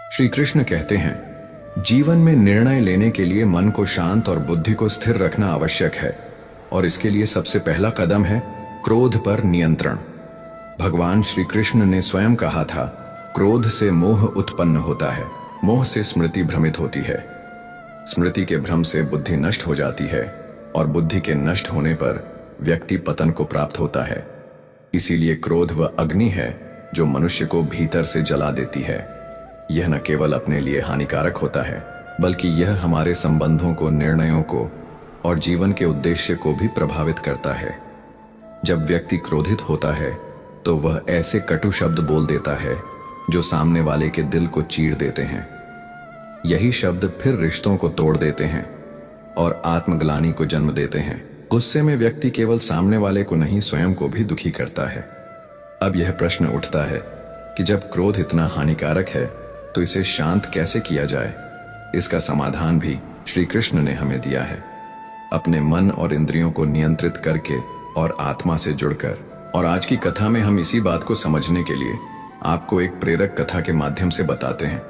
श्री कृष्ण कहते हैं, जीवन में निर्णय लेने के लिए मन को शांत और बुद्धि को स्थिर रखना आवश्यक है और इसके लिए सबसे पहला कदम है क्रोध पर नियंत्रण। भगवान श्री कृष्ण ने स्वयं कहा था, क्रोध से मोह उत्पन्न होता है, मोह से स्मृति भ्रमित होती है, स्मृति के भ्रम से बुद्धि नष्ट हो जाती है और बुद्धि के नष्ट होने पर व्यक्ति पतन को प्राप्त होता है। इसीलिए क्रोध वह अग्नि है जो मनुष्य को भीतर से जला देती है। यह न केवल अपने लिए हानिकारक होता है बल्कि यह हमारे संबंधों को, निर्णयों को और जीवन के उद्देश्य को भी प्रभावित करता है। जब व्यक्ति क्रोधित होता है तो वह ऐसे कटु शब्द बोल देता है जो सामने वाले के दिल को चीर देते हैं। यही शब्द फिर रिश्तों को तोड़ देते हैं और आत्मग्लानि को जन्म देते हैं। गुस्से में व्यक्ति केवल सामने वाले को नहीं, स्वयं को भी दुखी करता है। अब यह प्रश्न उठता है कि जब क्रोध इतना हानिकारक है तो इसे शांत कैसे किया जाए। इसका समाधान भी श्री कृष्ण ने हमें दिया है। अपने मन और इंद्रियों को नियंत्रित करके और आत्मा से जुड़कर। और आज की कथा में हम इसी बात को समझने के लिए आपको एक प्रेरक कथा के माध्यम से बताते हैं।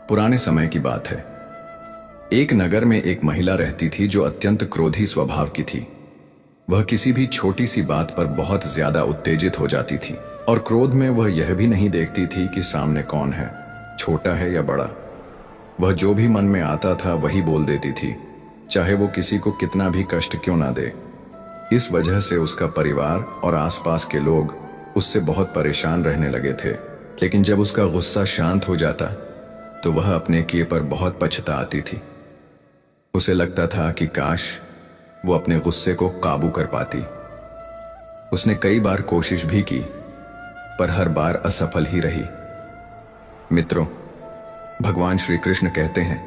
पुराने समय की बात है। एक नगर में एक महिला रहती थी जो अत्यंत क्रोधी स्वभाव की थी। वह किसी भी छोटी सी बात पर बहुत ज्यादा उत्तेजित हो जाती थी और क्रोध में वह यह भी नहीं देखती थी कि सामने कौन है, छोटा है या बड़ा। वह जो भी मन में आता था वही बोल देती थी, चाहे वो किसी को कितना भी कष्ट क्यों ना दे। इस वजह से उसका परिवार और आसपास के लोग उससे बहुत परेशान रहने लगे थे। लेकिन जब उसका गुस्सा शांत हो जाता तो वह अपने किए पर बहुत पछताती थी। उसे लगता था कि काश वो अपने गुस्से को काबू कर पाती। उसने कई बार कोशिश भी की पर हर बार असफल ही रही। मित्रों, भगवान श्री कृष्ण कहते हैं,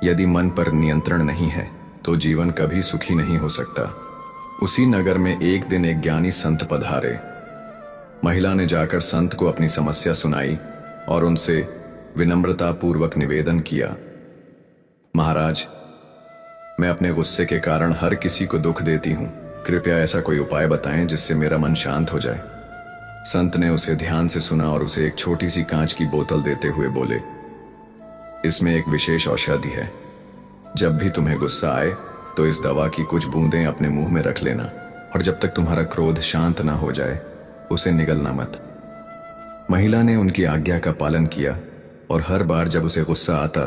यदि मन पर नियंत्रण नहीं है तो जीवन कभी सुखी नहीं हो सकता। उसी नगर में एक दिन एक ज्ञानी संत पधारे। महिला ने जाकर संत को अपनी समस्या सुनाई और उनसे विनम्रता पूर्वक निवेदन किया, महाराज, मैं अपने गुस्से के कारण हर किसी को दुख देती हूं। कृपया ऐसा कोई उपाय बताएं जिससे मेरा मन शांत हो जाए। संत ने उसे ध्यान से सुना और उसे एक छोटी सी कांच की बोतल देते हुए बोले, इसमें एक विशेष औषधि है। जब भी तुम्हें गुस्सा आए तो इस दवा की कुछ बूंदें अपने मुंह में रख लेना और जब तक तुम्हारा क्रोध शांत ना हो जाए उसे निगलना मत। महिला ने उनकी आज्ञा का पालन किया और हर बार जब उसे गुस्सा आता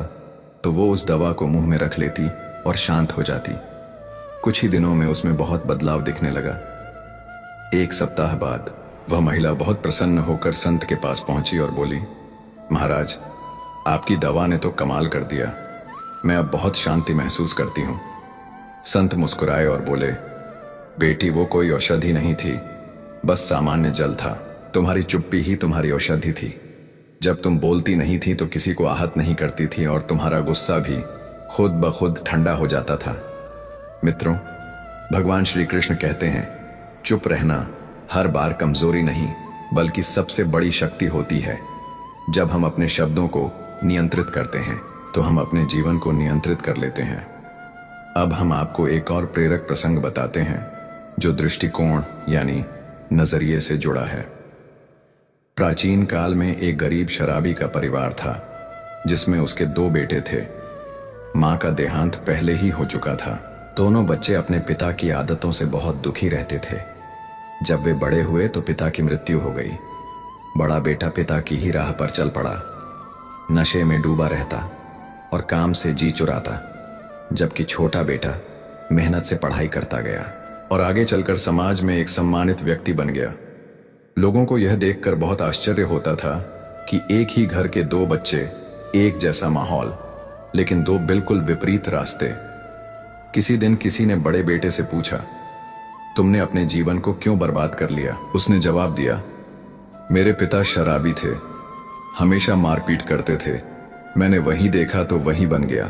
तो वो उस दवा को मुंह में रख लेती और शांत हो जाती। कुछ ही दिनों में उसमें बहुत बदलाव दिखने लगा। एक सप्ताह बाद वह महिला बहुत प्रसन्न होकर संत के पास पहुंची और बोली, महाराज, आपकी दवा ने तो कमाल कर दिया। मैं अब बहुत शांति महसूस करती हूं। संत मुस्कुराए और बोले, बेटी, वो कोई औषधि नहीं थी, बस सामान्य जल था। तुम्हारी चुप्पी ही तुम्हारी औषधि थी। जब तुम बोलती नहीं थी तो किसी को आहत नहीं करती थी और तुम्हारा गुस्सा भी खुद ब खुद ठंडा हो जाता था। मित्रों, भगवान श्री कृष्ण कहते हैं, चुप रहना हर बार कमजोरी नहीं बल्कि सबसे बड़ी शक्ति होती है। जब हम अपने शब्दों को नियंत्रित करते हैं तो हम अपने जीवन को नियंत्रित कर लेते हैं। अब हम आपको एक और प्रेरक प्रसंग बताते हैं जो दृष्टिकोण यानी नजरिए से जुड़ा है। प्राचीन काल में एक गरीब शराबी का परिवार था जिसमें उसके 2 बेटे थे। मां का देहांत पहले ही हो चुका था। दोनों बच्चे अपने पिता की आदतों से बहुत दुखी रहते थे। जब वे बड़े हुए तो पिता की मृत्यु हो गई। बड़ा बेटा पिता की ही राह पर चल पड़ा, नशे में डूबा रहता और काम से जी चुराता, जबकि छोटा बेटा मेहनत से पढ़ाई करता गया और आगे चलकर समाज में एक सम्मानित व्यक्ति बन गया। लोगों को यह देखकर बहुत आश्चर्य होता था कि एक ही घर के 2 बच्चे, एक जैसा माहौल, लेकिन 2 बिल्कुल विपरीत रास्ते। किसी दिन किसी ने बड़े बेटे से पूछा, तुमने अपने जीवन को क्यों बर्बाद कर लिया? उसने जवाब दिया, मेरे पिता शराबी थे, हमेशा मारपीट करते थे, मैंने वही देखा तो वही बन गया।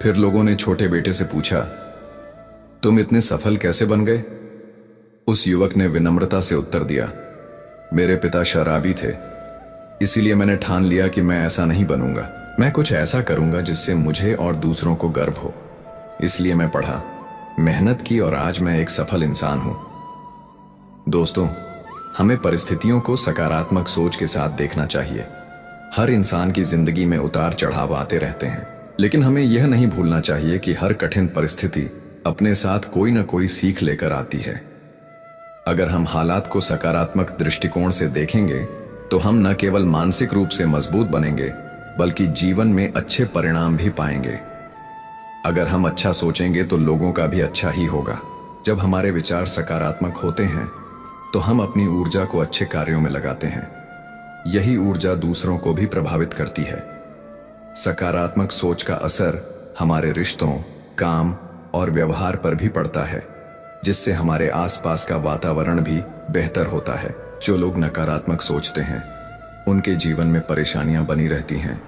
फिर लोगों ने छोटे बेटे से पूछा, तुम इतने सफल कैसे बन गए? उस युवक ने विनम्रता से उत्तर दिया, मेरे पिता शराबी थे, इसीलिए मैंने ठान लिया कि मैं ऐसा नहीं बनूंगा। मैं कुछ ऐसा करूंगा जिससे मुझे और दूसरों को गर्व हो। इसलिए मैं पढ़ा, मेहनत की और आज मैं एक सफल इंसान हूं। दोस्तों, हमें परिस्थितियों को सकारात्मक सोच के साथ देखना चाहिए। हर इंसान की जिंदगी में उतार चढ़ाव आते रहते हैं, लेकिन हमें यह नहीं भूलना चाहिए कि हर कठिन परिस्थिति अपने साथ कोई न कोई सीख लेकर आती है। अगर हम हालात को सकारात्मक दृष्टिकोण से देखेंगे तो हम न केवल मानसिक रूप से मजबूत बनेंगे बल्कि जीवन में अच्छे परिणाम भी पाएंगे। अगर हम अच्छा सोचेंगे तो लोगों का भी अच्छा ही होगा। जब हमारे विचार सकारात्मक होते हैं तो हम अपनी ऊर्जा को अच्छे कार्यों में लगाते हैं। यही ऊर्जा दूसरों को भी प्रभावित करती है। सकारात्मक सोच का असर हमारे रिश्तों, काम और व्यवहार पर भी पड़ता है, जिससे हमारे आसपास का वातावरण भी बेहतर होता है। जो लोग नकारात्मक सोचते हैं उनके जीवन में परेशानियां बनी रहती हैं।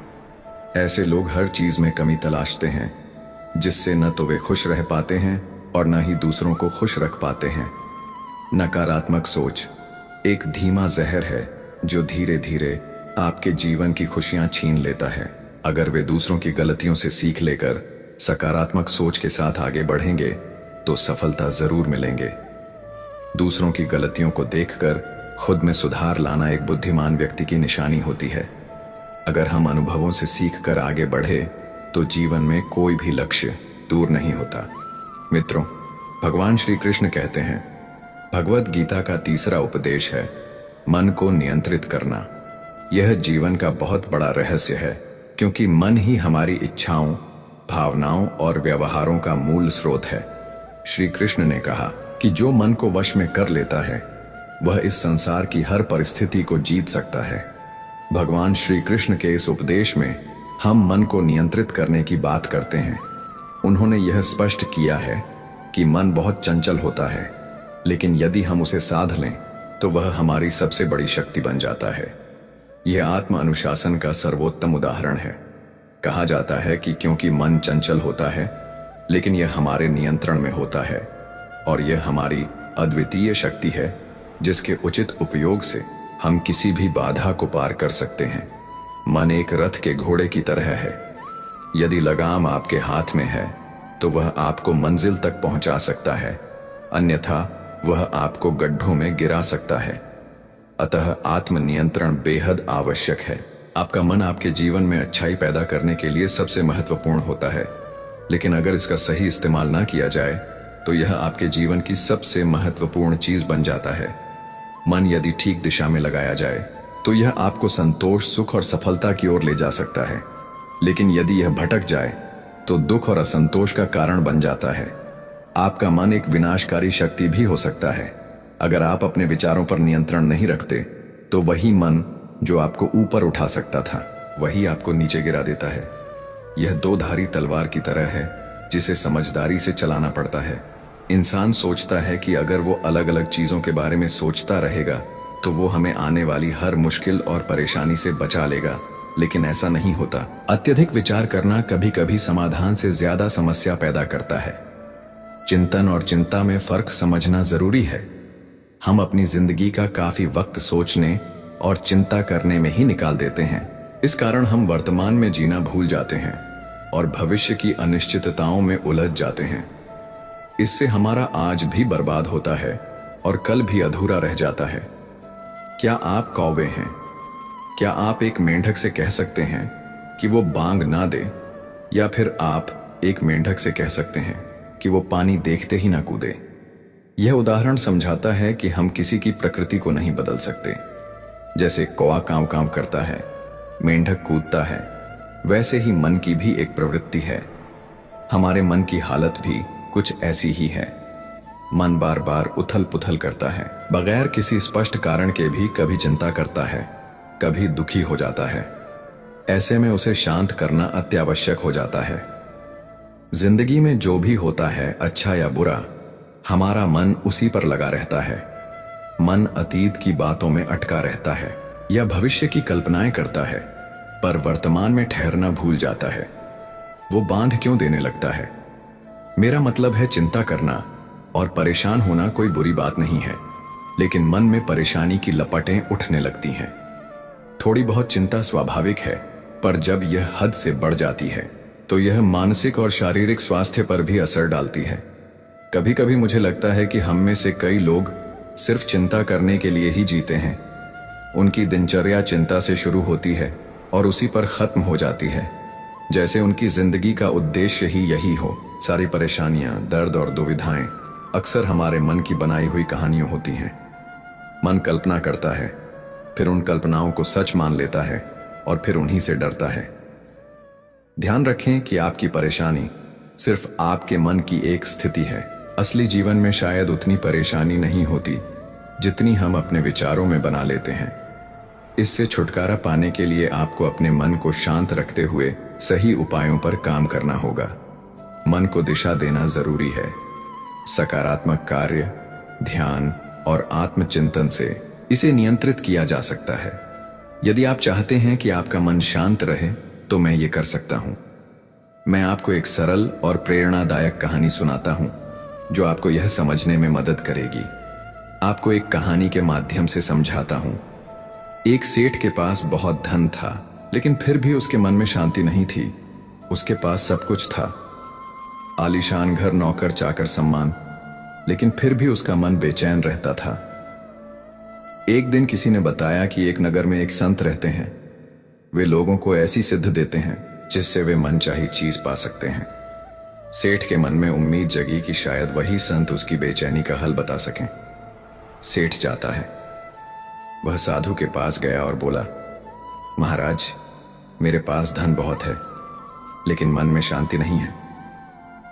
ऐसे लोग हर चीज में कमी तलाशते हैं, जिससे न तो वे खुश रह पाते हैं और न ही दूसरों को खुश रख पाते हैं। नकारात्मक सोच एक धीमा जहर है जो धीरे धीरे आपके जीवन की खुशियां छीन लेता है। अगर वे दूसरों की गलतियों से सीख लेकर सकारात्मक सोच के साथ आगे बढ़ेंगे तो सफलता जरूर मिलेंगे। दूसरों की गलतियों को देखकर खुद में सुधार लाना एक बुद्धिमान व्यक्ति की निशानी होती है। अगर हम अनुभवों से सीखकर आगे बढ़े तो जीवन में कोई भी लक्ष्य दूर नहीं होता। मित्रों, भगवान श्री कृष्ण कहते हैं, भगवत गीता का तीसरा उपदेश है मन को नियंत्रित करना। यह जीवन का बहुत बड़ा रहस्य है, क्योंकि मन ही हमारी इच्छाओं, भावनाओं और व्यवहारों का मूल स्रोत है। श्री कृष्ण ने कहा कि जो मन को वश में कर लेता है वह इस संसार की हर परिस्थिति को जीत सकता है। भगवान श्री कृष्ण के इस उपदेश में हम मन को नियंत्रित करने की बात करते हैं। उन्होंने यह स्पष्ट किया है कि मन बहुत चंचल होता है, लेकिन यदि हम उसे साध लें तो वह हमारी सबसे बड़ी शक्ति बन जाता है। यह आत्म अनुशासन का सर्वोत्तम उदाहरण है। कहा जाता है कि क्योंकि मन चंचल होता है, लेकिन यह हमारे नियंत्रण में होता है और यह हमारी अद्वितीय शक्ति है, जिसके उचित उपयोग से हम किसी भी बाधा को पार कर सकते हैं। मन एक रथ के घोड़े की तरह है। यदि लगाम आपके हाथ में है तो वह आपको मंजिल तक पहुंचा सकता है, अन्यथा वह आपको गड्ढों में गिरा सकता है। अतः आत्मनियंत्रण बेहद आवश्यक है। आपका मन आपके जीवन में अच्छाई पैदा करने के लिए सबसे महत्वपूर्ण होता है, लेकिन अगर इसका सही इस्तेमाल ना किया जाए तो यह आपके जीवन की सबसे महत्वपूर्ण चीज बन जाता है। मन यदि ठीक दिशा में लगाया जाए तो यह आपको संतोष, सुख और सफलता की ओर ले जा सकता है, लेकिन यदि यह भटक जाए तो दुख और असंतोष का कारण बन जाता है। आपका मन एक विनाशकारी शक्ति भी हो सकता है। अगर आप अपने विचारों पर नियंत्रण नहीं रखते तो वही मन जो आपको ऊपर उठा सकता था वही आपको नीचे गिरा देता है। यह दो धारी तलवार की तरह है, जिसे समझदारी से चलाना पड़ता है। इंसान सोचता है कि अगर वो अलग अलग चीजों के बारे में सोचता रहेगा तो वो हमें आने वाली हर मुश्किल और परेशानी से बचा लेगा, लेकिन ऐसा नहीं होता। अत्यधिक विचार करना कभी कभी समाधान से ज्यादा समस्या पैदा करता है। चिंतन और चिंता में फर्क समझना जरूरी है। हम अपनी जिंदगी का काफी वक्त सोचने और चिंता करने में ही निकाल देते हैं। इस कारण हम वर्तमान में जीना भूल जाते हैं और भविष्य की अनिश्चितताओं में उलझ जाते हैं। इससे हमारा आज भी बर्बाद होता है और कल भी अधूरा रह जाता है। क्या आप कौवे हैं? क्या आप एक मेंढक से कह सकते हैं कि वो बांग ना दे, या फिर आप एक मेंढक से कह सकते हैं कि वो पानी देखते ही ना कूदे? यह उदाहरण समझाता है कि हम किसी की प्रकृति को नहीं बदल सकते। जैसे कौवा कांव कांव करता है, मेंढक कूदता है, वैसे ही मन की भी एक प्रवृत्ति है। हमारे मन की हालत भी कुछ ऐसी ही है। मन बार बार उथल पुथल करता है, बगैर किसी स्पष्ट कारण के भी कभी चिंता करता है, कभी दुखी हो जाता है। ऐसे में उसे शांत करना अत्यावश्यक हो जाता है। जिंदगी में जो भी होता है, अच्छा या बुरा, हमारा मन उसी पर लगा रहता है। मन अतीत की बातों में अटका रहता है या भविष्य की कल्पनाएं करता है, पर वर्तमान में ठहरना भूल जाता है। वो बांध क्यों देने लगता है? मेरा मतलब है, चिंता करना और परेशान होना कोई बुरी बात नहीं है, लेकिन मन में परेशानी की लपटें उठने लगती हैं। थोड़ी बहुत चिंता स्वाभाविक है, पर जब यह हद से बढ़ जाती है तो यह मानसिक और शारीरिक स्वास्थ्य पर भी असर डालती है। कभी कभी मुझे लगता है कि हम में से कई लोग सिर्फ चिंता करने के लिए ही जीते हैं। उनकी दिनचर्या चिंता से शुरू होती है और उसी पर खत्म हो जाती है, जैसे उनकी जिंदगी का उद्देश्य ही यही हो। सारी परेशानियां, दर्द और दुविधाएं अक्सर हमारे मन की बनाई हुई कहानियां होती हैं। मन कल्पना करता है, फिर उन कल्पनाओं को सच मान लेता है और फिर उन्हीं से डरता है। ध्यान रखें कि आपकी परेशानी सिर्फ आपके मन की एक स्थिति है। असली जीवन में शायद उतनी परेशानी नहीं होती जितनी हम अपने विचारों में बना लेते हैं। इससे छुटकारा पाने के लिए आपको अपने मन को शांत रखते हुए सही उपायों पर काम करना होगा। मन को दिशा देना जरूरी है। सकारात्मक कार्य, ध्यान और आत्मचिंतन से इसे नियंत्रित किया जा सकता है। यदि आप चाहते हैं कि आपका मन शांत रहे तो मैं ये कर सकता हूं। मैं आपको एक सरल और प्रेरणादायक कहानी सुनाता हूं जो आपको यह समझने में मदद करेगी। आपको एक कहानी के माध्यम से समझाता हूं। एक सेठ के पास बहुत धन था, लेकिन फिर भी उसके मन में शांति नहीं थी। उसके पास सब कुछ था, आलीशान घर, नौकर चाकर, सम्मान, लेकिन फिर भी उसका मन बेचैन रहता था। एक दिन किसी ने बताया कि एक नगर में एक संत रहते हैं। वे लोगों को ऐसी सिद्ध देते हैं जिससे वे मनचाही चीज पा सकते हैं। सेठ के मन में उम्मीद जगी कि शायद वही संत उसकी बेचैनी का हल बता सकें। सेठ जाता है। वह साधु के पास गया और बोला, महाराज, मेरे पास धन बहुत है, लेकिन मन में शांति नहीं है।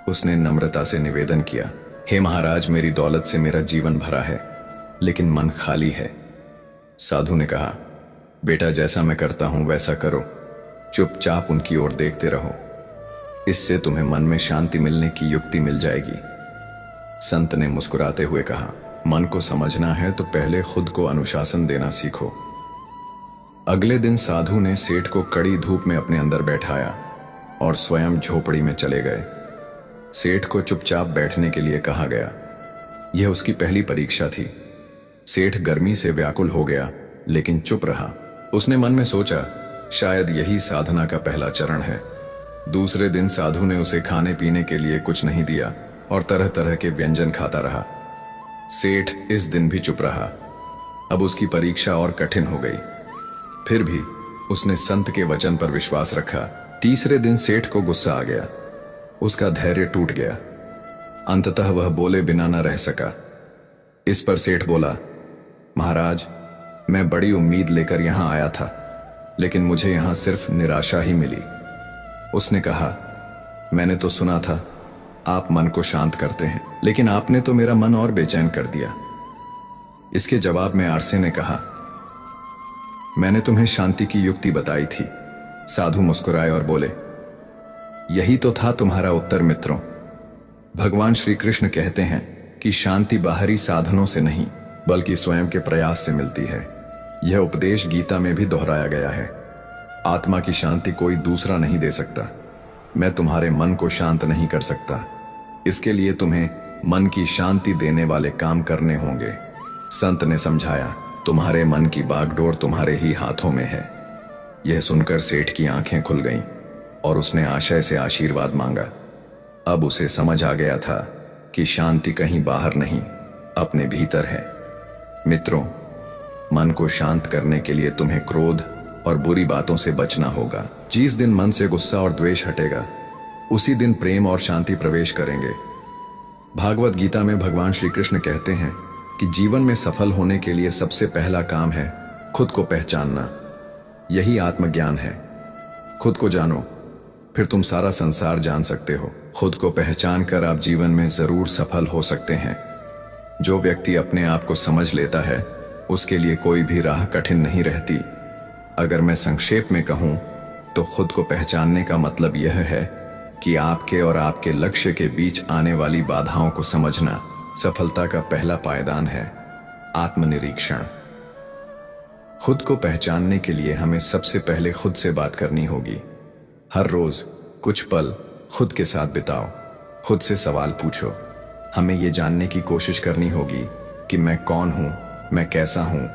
उसने नम्रता से निवेदन किया, हे महाराज, मेरी दौलत से मेरा जीवन भरा है, लेकिन मन खाली है। साधु ने कहा, बेटा, जैसा मैं करता हूं वैसा करो, चुपचाप उनकी ओर देखते रहो, इससे तुम्हें मन में शांति मिलने की युक्ति मिल जाएगी। संत ने मुस्कुराते हुए कहा, मन को समझना है तो पहले खुद को अनुशासन देना सीखो। अगले दिन साधु ने सेठ को कड़ी धूप में अपने अंदर बैठाया और स्वयं झोपड़ी में चले गए। सेठ को चुपचाप बैठने के लिए कहा गया। यह उसकी पहली परीक्षा थी। सेठ गर्मी से व्याकुल हो गया, लेकिन चुप रहा। उसने मन में सोचा, शायद यही साधना का पहला चरण है। दूसरे दिन साधु ने उसे खाने पीने के लिए कुछ नहीं दिया और तरह तरह के व्यंजन खाता रहा। सेठ इस दिन भी चुप रहा। अब उसकी परीक्षा और कठिन हो गई। फिर भी उसने संत के वचन पर विश्वास रखा। तीसरे दिन सेठ को गुस्सा आ गया। उसका धैर्य टूट गया। अंततः वह बोले बिना न रह सका। इस पर सेठ बोला, महाराज, मैं बड़ी उम्मीद लेकर यहां आया था, लेकिन मुझे यहां सिर्फ निराशा ही मिली। उसने कहा, मैंने तो सुना था आप मन को शांत करते हैं, लेकिन आपने तो मेरा मन और बेचैन कर दिया। इसके जवाब में आरसे ने कहा, मैंने तुम्हें शांति की युक्ति बताई थी। साधु मुस्कुराए और बोले, यही तो था तुम्हारा उत्तर मित्रों। भगवान श्री कृष्ण कहते हैं कि शांति बाहरी साधनों से नहीं, बल्कि स्वयं के प्रयास से मिलती है। यह उपदेश गीता में भी दोहराया गया है। आत्मा की शांति कोई दूसरा नहीं दे सकता। मैं तुम्हारे मन को शांत नहीं कर सकता। इसके लिए तुम्हें मन की शांति देने वाले काम करने होंगे। संत ने समझाया, तुम्हारे मन की बागडोर तुम्हारे ही हाथों में है। यह सुनकर सेठ की आंखें खुल गईं और उसने आशय से आशीर्वाद मांगा। अब उसे समझ आ गया था कि शांति कहीं बाहर नहीं, अपने भीतर है। मित्रों, मन को शांत करने के लिए तुम्हें क्रोध और बुरी बातों से बचना होगा। जिस दिन मन से गुस्सा और द्वेष हटेगा, उसी दिन प्रेम और शांति प्रवेश करेंगे। भागवत गीता में भगवान श्री कृष्ण कहते हैं कि जीवन में सफल होने के लिए सबसे पहला काम है खुद को पहचानना। यही आत्मज्ञान है। खुद को जानो, फिर तुम सारा संसार जान सकते हो। खुद को पहचान कर आप जीवन में जरूर सफल हो सकते हैं। जो व्यक्ति अपने आप को समझ लेता है, उसके लिए कोई भी राह कठिन नहीं रहती। अगर मैं संक्षेप में कहूं तो खुद को पहचानने का मतलब यह है कि आपके और आपके लक्ष्य के बीच आने वाली बाधाओं को समझना सफलता का पहला पायदान है। आत्मनिरीक्षण। खुद को पहचानने के लिए हमें सबसे पहले खुद से बात करनी होगी। हर रोज कुछ पल खुद के साथ बिताओ। खुद से सवाल पूछो। हमें यह जानने की कोशिश करनी होगी कि मैं कौन हूं, मैं कैसा हूं,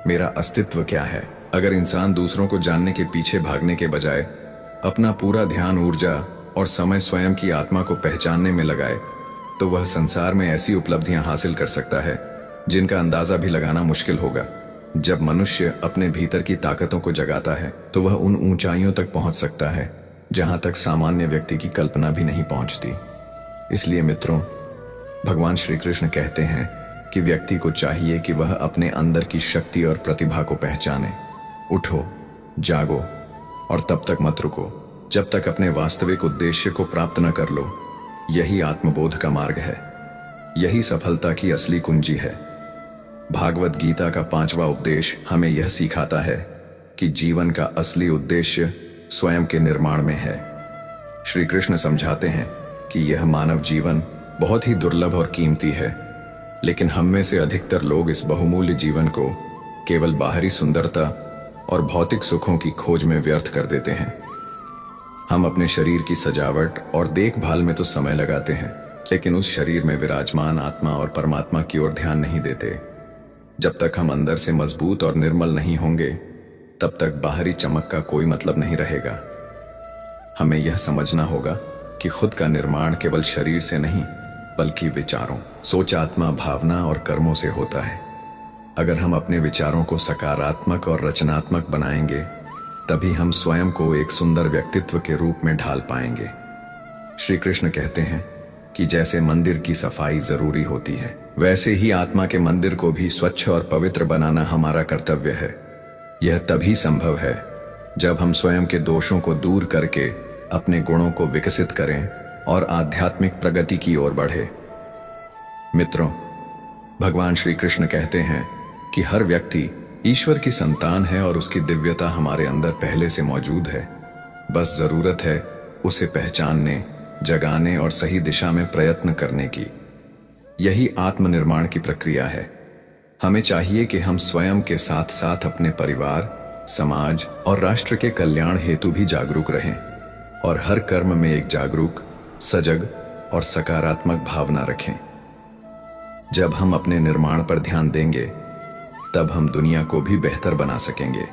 मेरा अस्तित्व क्या है। अगर इंसान दूसरों को जानने के पीछे भागने के बजाय अपना पूरा ध्यान, ऊर्जा और समय स्वयं की आत्मा को पहचानने में लगाए, तो वह संसार में ऐसी उपलब्धियां हासिल कर सकता है जिनका अंदाजा भी लगाना मुश्किल होगा। जब मनुष्य अपने भीतर की ताकतों को जगाता है तो वह उन ऊंचाइयों तक पहुंच सकता है जहां तक सामान्य व्यक्ति की कल्पना भी नहीं पहुंचती। इसलिए मित्रों, भगवान श्री कृष्ण कहते हैं कि व्यक्ति को चाहिए कि वह अपने अंदर की शक्ति और प्रतिभा को पहचाने। उठो, जागो और तब तक मत रुको जब तक अपने वास्तविक उद्देश्य को प्राप्त न कर लो। यही आत्मबोध का मार्ग है, यही सफलता की असली कुंजी है। भागवत गीता का 5वां उपदेश हमें यह सिखाता है कि जीवन का असली उद्देश्य स्वयं के निर्माण में है। श्री कृष्ण समझाते हैं कि यह मानव जीवन बहुत ही दुर्लभ और कीमती है, लेकिन हम में से अधिकतर लोग इस बहुमूल्य जीवन को केवल बाहरी सुंदरता और भौतिक सुखों की खोज में व्यर्थ कर देते हैं। हम अपने शरीर की सजावट और देखभाल में तो समय लगाते हैं, लेकिन उस शरीर में विराजमान आत्मा और परमात्मा की ओर ध्यान नहीं देते। जब तक हम अंदर से मजबूत और निर्मल नहीं होंगे, तब तक बाहरी चमक का कोई मतलब नहीं रहेगा। हमें यह समझना होगा कि खुद का निर्माण केवल शरीर से नहीं, बल्कि विचारों, सोच, आत्मा, भावना और कर्मों से होता है। अगर हम अपने विचारों को सकारात्मक और रचनात्मक बनाएंगे, तभी हम स्वयं को एक सुंदर व्यक्तित्व के रूप में ढाल पाएंगे। श्री कृष्ण कहते हैं कि जैसे मंदिर की सफाई जरूरी होती है, वैसे ही आत्मा के मंदिर को भी स्वच्छ और पवित्र बनाना हमारा कर्तव्य है। यह तभी संभव है जब हम स्वयं के दोषों को दूर करके अपने गुणों को विकसित करें और आध्यात्मिक प्रगति की ओर बढ़े। मित्रों, भगवान श्री कृष्ण कहते हैं कि हर व्यक्ति ईश्वर की संतान है और उसकी दिव्यता हमारे अंदर पहले से मौजूद है। बस जरूरत है उसे पहचानने, जगाने और सही दिशा में प्रयत्न करने की। यही आत्मनिर्माण की प्रक्रिया है। हमें चाहिए कि हम स्वयं के साथ साथ अपने परिवार, समाज और राष्ट्र के कल्याण हेतु भी जागरूक रहें और हर कर्म में एक जागरूक, सजग और सकारात्मक भावना रखें। जब हम अपने निर्माण पर ध्यान देंगे, तब हम दुनिया को भी बेहतर बना सकेंगे।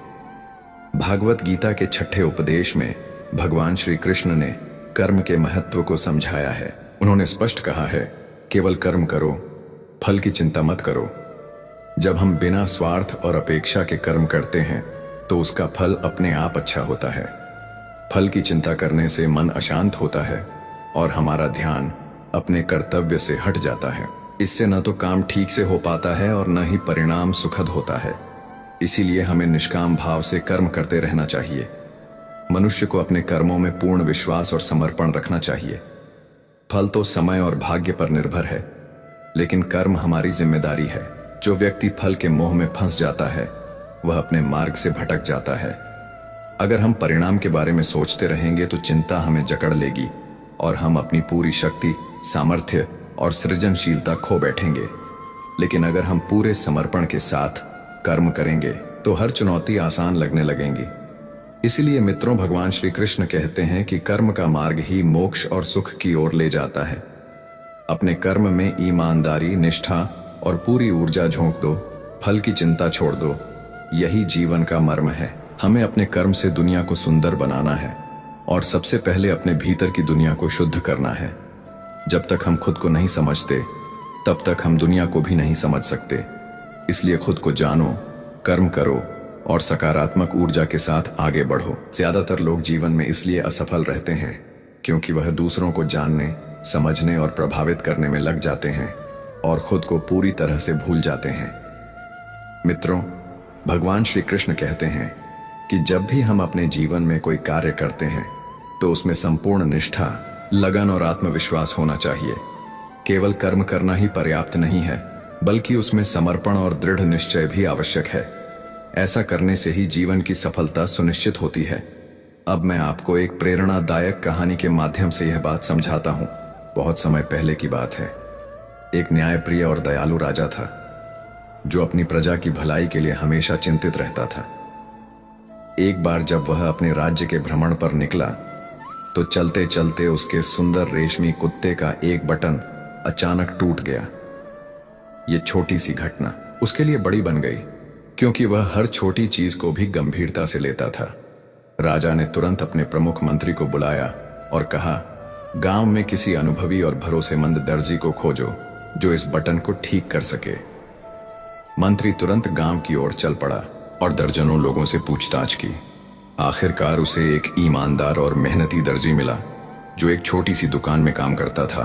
भागवत गीता के 6ठे उपदेश में भगवान श्री कृष्ण ने कर्म के महत्व को समझाया है। उन्होंने स्पष्ट कहा है, केवल कर्म करो, फल की चिंता मत करो। जब हम बिना स्वार्थ और अपेक्षा के कर्म करते हैं, तो उसका फल अपने आप अच्छा होता है। फल की चिंता करने से मन अशांत होता है और हमारा ध्यान अपने कर्तव्य से हट जाता है। इससे न तो काम ठीक से हो पाता है और न ही परिणाम सुखद होता है। इसीलिए हमें निष्काम भाव से कर्म करते रहना चाहिए। मनुष्य को अपने कर्मों में पूर्ण विश्वास और समर्पण रखना चाहिए। फल तो समय और भाग्य पर निर्भर है, लेकिन कर्म हमारी जिम्मेदारी है। जो व्यक्ति फल के मोह में फंस जाता है, वह अपने मार्ग से भटक जाता है। अगर हम परिणाम के बारे में सोचते रहेंगे तो चिंता हमें जकड़ लेगी और हम अपनी पूरी शक्ति, सामर्थ्य और सृजनशीलता खो बैठेंगे। लेकिन अगर हम पूरे समर्पण के साथ कर्म करेंगे तो हर चुनौती आसान लगने लगेंगी। इसीलिए मित्रों, भगवान श्री कृष्ण कहते हैं कि कर्म का मार्ग ही मोक्ष और सुख की ओर ले जाता है। अपने कर्म में ईमानदारी, निष्ठा और पूरी ऊर्जा झोंक दो, फल की चिंता छोड़ दो। यही जीवन का मर्म है। हमें अपने कर्म से दुनिया को सुंदर बनाना है और सबसे पहले अपने भीतर की दुनिया को शुद्ध करना है। जब तक हम खुद को नहीं समझते, तब तक हम दुनिया को भी नहीं समझ सकते। इसलिए खुद को जानो, कर्म करो और सकारात्मक ऊर्जा के साथ आगे बढ़ो। ज्यादातर लोग जीवन में इसलिए असफल रहते हैं क्योंकि वह दूसरों को जानने, समझने और प्रभावित करने में लग जाते हैं और खुद को पूरी तरह से भूल जाते हैं। मित्रों, भगवान श्री कृष्ण कहते हैं कि जब भी हम अपने जीवन में कोई कार्य करते हैं, तो उसमें संपूर्ण निष्ठा, लगन और आत्मविश्वास होना चाहिए। केवल कर्म करना ही पर्याप्त नहीं है, बल्कि उसमें समर्पण और दृढ़ निश्चय भी आवश्यक है। ऐसा करने से ही जीवन की सफलता सुनिश्चित होती है। अब मैं आपको एक प्रेरणादायक कहानी के माध्यम से यह बात समझाता हूँ। बहुत समय पहले की बात है। एक न्यायप्रिय और दयालु राजा था, जो अपनी प्रजा की भलाई के लिए हमेशा चिंतित रहता था। एक बार जब वह अपने राज्य के भ्रमण पर निकला, तो चलते चलते उसके सुंदर रेशमी कुत्ते का एक बटन अचानक टूट गया। ये छोटी सी घटना उसके लिए बड़ी बन गई, क्योंकि वह हर छोटी चीज को भी गंभीरता से लेता था। राजा ने तुरंत अपने प्रमुख मंत्री को बुलाया और कहा, गांव में किसी अनुभवी और भरोसेमंद दर्जी को खोजो जो इस बटन को ठीक कर सके। मंत्री तुरंत गांव की ओर चल पड़ा और दर्जनों लोगों से पूछताछ की। आखिरकार उसे एक ईमानदार और मेहनती दर्जी मिला जो एक छोटी सी दुकान में काम करता था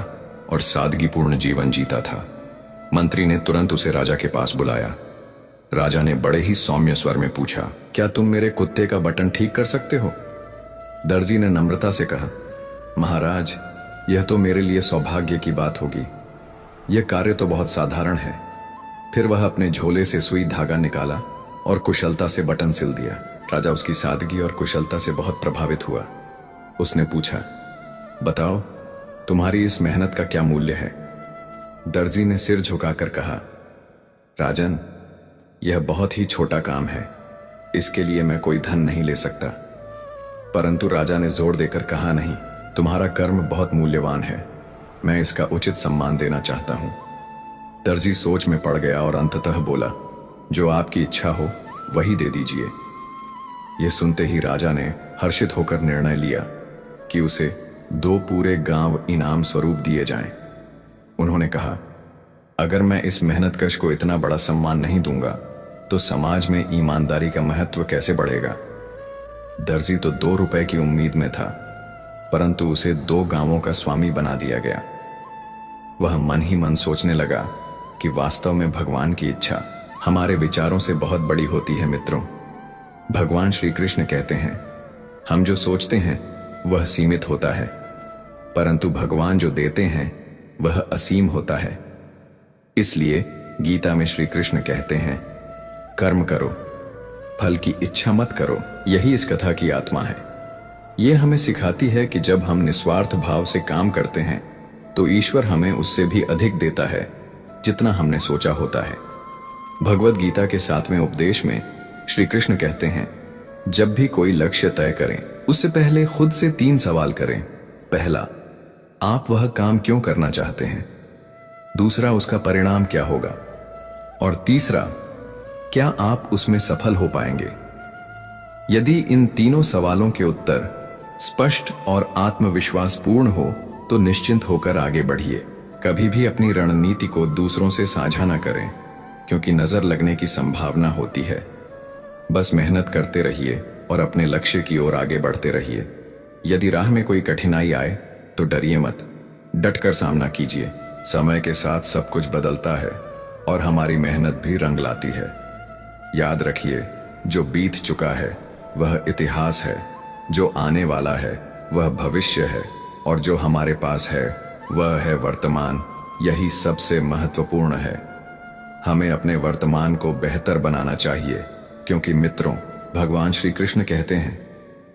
और सादगीपूर्ण जीवन जीता था। मंत्री ने तुरंत उसे राजा के पास बुलाया। राजा ने बड़े ही सौम्य स्वर में पूछा, क्या तुम मेरे कुत्ते का बटन ठीक कर सकते हो? दर्जी ने नम्रता से कहा, महाराज, यह तो मेरे लिए सौभाग्य की बात होगी। यह कार्य तो बहुत साधारण है। फिर वह अपने झोले से सुई धागा निकाला और कुशलता से बटन सिल दिया। राजा उसकी सादगी और कुशलता से बहुत प्रभावित हुआ। उसने पूछा, बताओ, तुम्हारी इस मेहनत का क्या मूल्य है? दर्जी ने सिर झुकाकर कहा, राजन, यह बहुत ही छोटा काम है। इसके लिए मैं कोई धन नहीं ले सकता। परंतु राजा ने जोर देकर कहा, नहीं, तुम्हारा कर्म बहुत मूल्यवान है। मैं इसका उचित सम्मान देना चाहता हूं। दर्जी सोच में पड़ गया और अंततः बोला, जो आपकी इच्छा हो वही दे दीजिए। यह सुनते ही राजा ने हर्षित होकर निर्णय लिया कि उसे 2 पूरे गांव इनाम स्वरूप दिए जाएं। उन्होंने कहा, अगर मैं इस मेहनतकश को इतना बड़ा सम्मान नहीं दूंगा तो समाज में ईमानदारी का महत्व कैसे बढ़ेगा? दर्जी तो 2 रुपए की उम्मीद में था, परंतु उसे 2 गांवों का स्वामी बना दिया गया। वह मन ही मन सोचने लगा कि वास्तव में भगवान की इच्छा हमारे विचारों से बहुत बड़ी होती है। मित्रों, भगवान श्री कृष्ण कहते हैं, हम जो सोचते हैं वह सीमित होता है, परंतु भगवान जो देते हैं वह असीम होता है। इसलिए गीता में श्री कृष्ण कहते हैं, कर्म करो, फल की इच्छा मत करो। यही इस कथा की आत्मा है। यह हमें सिखाती है कि जब हम निस्वार्थ भाव से काम करते हैं तो ईश्वर हमें उससे भी अधिक देता है जितना हमने सोचा होता है। भगवद गीता के 7वें उपदेश में श्री कृष्ण कहते हैं, जब भी कोई लक्ष्य तय करें उससे पहले खुद से 3 सवाल करें। पहला, आप वह काम क्यों करना चाहते हैं? दूसरा, उसका परिणाम क्या होगा? और तीसरा, क्या आप उसमें सफल हो पाएंगे? यदि इन तीनों सवालों के उत्तर स्पष्ट और आत्मविश्वास पूर्ण हो तो निश्चिंत होकर आगे बढ़िए। कभी भी अपनी रणनीति को दूसरों से साझा न करें, क्योंकि नजर लगने की संभावना होती है। बस मेहनत करते रहिए और अपने लक्ष्य की ओर आगे बढ़ते रहिए। यदि राह में कोई कठिनाई आए तो डरिए मत, डटकर सामना कीजिए। समय के साथ सब कुछ बदलता है और हमारी मेहनत भी रंग लाती है। याद रखिए, जो बीत चुका है वह इतिहास है, जो आने वाला है वह भविष्य है, और जो हमारे पास है वह है वर्तमान। यही सबसे महत्वपूर्ण है। हमें अपने वर्तमान को बेहतर बनाना चाहिए, क्योंकि मित्रों, भगवान श्री कृष्ण कहते हैं,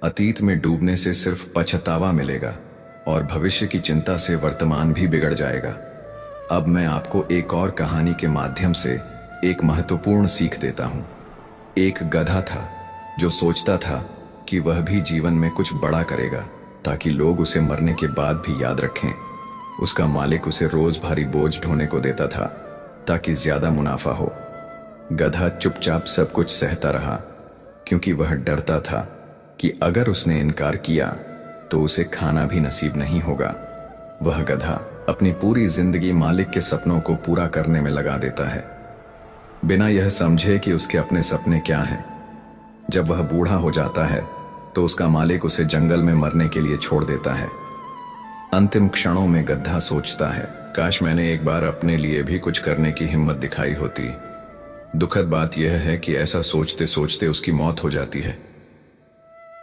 अतीत में डूबने से सिर्फ पछतावा मिलेगा और भविष्य की चिंता से वर्तमान भी बिगड़ जाएगा। अब मैं आपको एक और कहानी के माध्यम से एक महत्वपूर्ण सीख देता हूं। एक गधा था जो सोचता था कि वह भी जीवन में कुछ बड़ा करेगा ताकि लोग उसे मरने के बाद भी याद रखें। उसका मालिक उसे रोज भारी बोझ ढोने को देता था ताकि ज्यादा मुनाफा हो। गधा चुपचाप सब कुछ सहता रहा, क्योंकि वह डरता था कि अगर उसने इनकार किया तो उसे खाना भी नसीब नहीं होगा। वह गधा अपनी पूरी जिंदगी मालिक के सपनों को पूरा करने में लगा देता है, बिना यह समझे कि उसके अपने सपने क्या हैं। जब वह बूढ़ा हो जाता है तो उसका मालिक उसे जंगल में मरने के लिए छोड़ देता है। अंतिम क्षणों में गधा सोचता है, काश मैंने एक बार अपने लिए भी कुछ करने की हिम्मत दिखाई होती। दुखद बात यह है कि ऐसा सोचते सोचते उसकी मौत हो जाती है।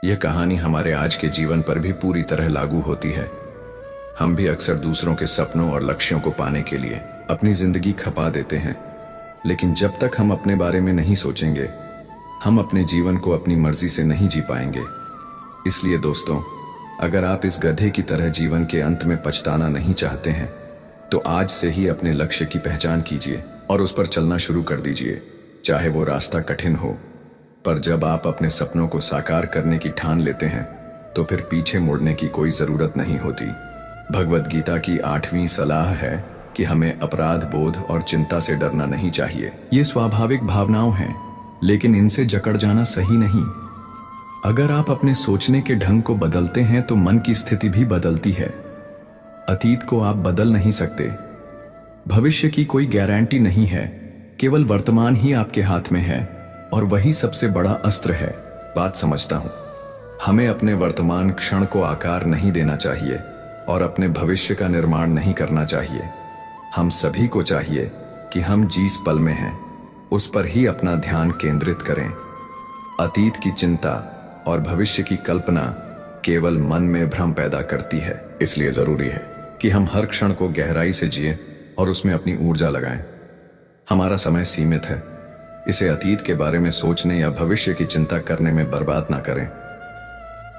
यह कहानी हमारे आज के जीवन पर भी पूरी तरह लागू होती है। हम भी अक्सर दूसरों के सपनों और लक्ष्यों को पाने के लिए अपनी जिंदगी खपा देते हैं, लेकिन जब तक हम अपने बारे में नहीं सोचेंगे, हम अपने जीवन को अपनी मर्जी से नहीं जी पाएंगे। इसलिए दोस्तों, अगर आप इस गधे की तरह जीवन के अंत में पछताना नहीं चाहते हैं तो आज से ही अपने लक्ष्य की पहचान कीजिए और उस पर चलना शुरू कर दीजिए, चाहे वो रास्ता कठिन हो। पर जब आप अपने सपनों को साकार करने की ठान लेते हैं तो फिर पीछे मुड़ने की कोई जरूरत नहीं होती। भगवद गीता की 8वीं सलाह है कि हमें अपराध बोध और चिंता से डरना नहीं चाहिए। ये स्वाभाविक भावनाएं हैं, लेकिन इनसे जकड़ जाना सही नहीं। अगर आप अपने सोचने के ढंग को बदलते हैं तो मन की स्थिति भी बदलती है। अतीत को आप बदल नहीं सकते, भविष्य की कोई गारंटी नहीं है, केवल वर्तमान ही आपके हाथ में है और वही सबसे बड़ा अस्त्र है। बात समझता हूं। हमें अपने वर्तमान क्षण को आकार नहीं देना चाहिए और अपने भविष्य का निर्माण नहीं करना चाहिए। हम सभी को चाहिए कि हम जिस पल में हैं उस पर ही अपना ध्यान केंद्रित करें। अतीत की चिंता और भविष्य की कल्पना केवल मन में भ्रम पैदा करती है। इसलिए जरूरी है कि हम हर क्षण को गहराई से जिएं और उसमें अपनी ऊर्जा लगाएं। हमारा समय सीमित है, इसे अतीत के बारे में सोचने या भविष्य की चिंता करने में बर्बाद ना करें।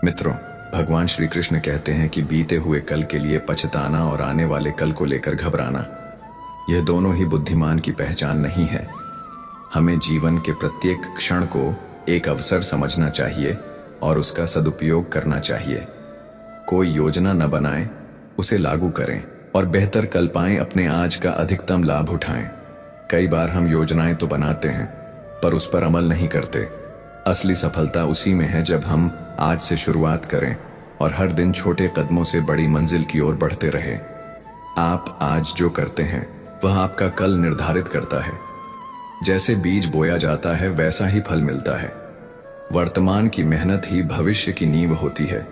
मित्रों, भगवान श्री कृष्ण कहते हैं कि बीते हुए कल के लिए पछताना और आने वाले कल को लेकर घबराना, यह दोनों ही बुद्धिमान की पहचान नहीं है। हमें जीवन के प्रत्येक क्षण को एक अवसर समझना चाहिए और उसका सदुपयोग करना चाहिए। कोई योजना न बनाएं, उसे लागू करें और बेहतर कल पाएं। अपने आज का अधिकतम लाभ उठाएं। कई बार हम योजनाएं तो बनाते हैं पर उस पर अमल नहीं करते। असली सफलता उसी में है जब हम आज से शुरुआत करें और हर दिन छोटे कदमों से बड़ी मंजिल की ओर बढ़ते रहें। आप आज जो करते हैं वह आपका कल निर्धारित करता है। जैसे बीज बोया जाता है वैसा ही फल मिलता है। वर्तमान की मेहनत ही भविष्य की नींव होती है।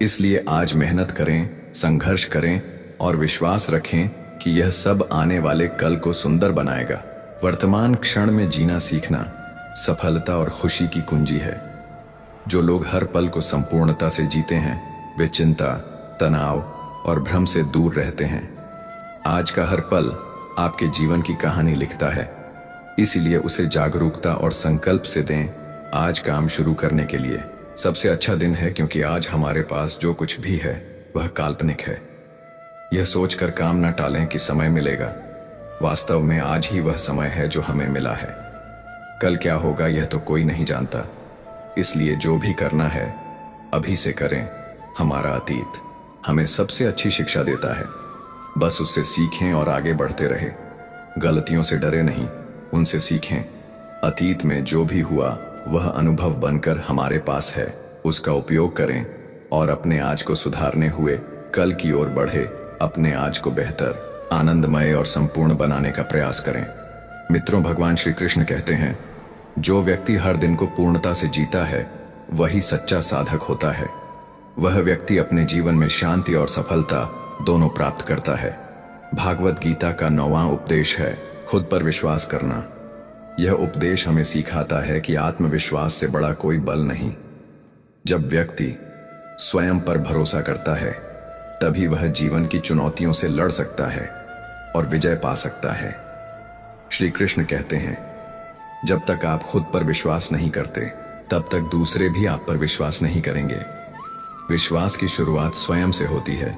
इसलिए आज मेहनत करें, संघर्ष करें और विश्वास रखें कि यह सब आने वाले कल को सुंदर बनाएगा। वर्तमान क्षण में जीना सीखना सफलता और खुशी की कुंजी है। जो लोग हर पल को संपूर्णता से जीते हैं वे चिंता, तनाव और भ्रम से दूर रहते हैं। आज का हर पल आपके जीवन की कहानी लिखता है, इसीलिए उसे जागरूकता और संकल्प से दें। आज काम शुरू करने के लिए सबसे अच्छा दिन है, क्योंकि आज हमारे पास जो कुछ भी है वह काल्पनिक है। यह सोचकर काम न टालें कि समय मिलेगा। वास्तव में आज ही वह समय है जो हमें मिला है। कल क्या होगा यह तो कोई नहीं जानता, इसलिए जो भी करना है अभी से करें। हमारा अतीत हमें सबसे अच्छी शिक्षा देता है, बस उससे सीखें और आगे बढ़ते रहे। गलतियों से डरे नहीं, उनसे सीखें। अतीत में जो भी हुआ वह अनुभव बनकर हमारे पास है, उसका उपयोग करें और अपने आज को सुधारने हुए कल की ओर बढ़े। अपने आज को बेहतर, आनंदमय और संपूर्ण बनाने का प्रयास करें। मित्रों, भगवान श्री कृष्ण कहते हैं, जो व्यक्ति हर दिन को पूर्णता से जीता है वही सच्चा साधक होता है। वह व्यक्ति अपने जीवन में शांति और सफलता दोनों प्राप्त करता है। भागवत गीता का 9वां उपदेश है खुद पर विश्वास करना। यह उपदेश हमें सिखाता है कि आत्मविश्वास से बड़ा कोई बल नहीं। जब व्यक्ति स्वयं पर भरोसा करता है तभी वह जीवन की चुनौतियों से लड़ सकता है और विजय पा सकता है। श्री कृष्ण कहते हैं, जब तक आप खुद पर विश्वास नहीं करते तब तक दूसरे भी आप पर विश्वास नहीं करेंगे। विश्वास की शुरुआत स्वयं से होती है।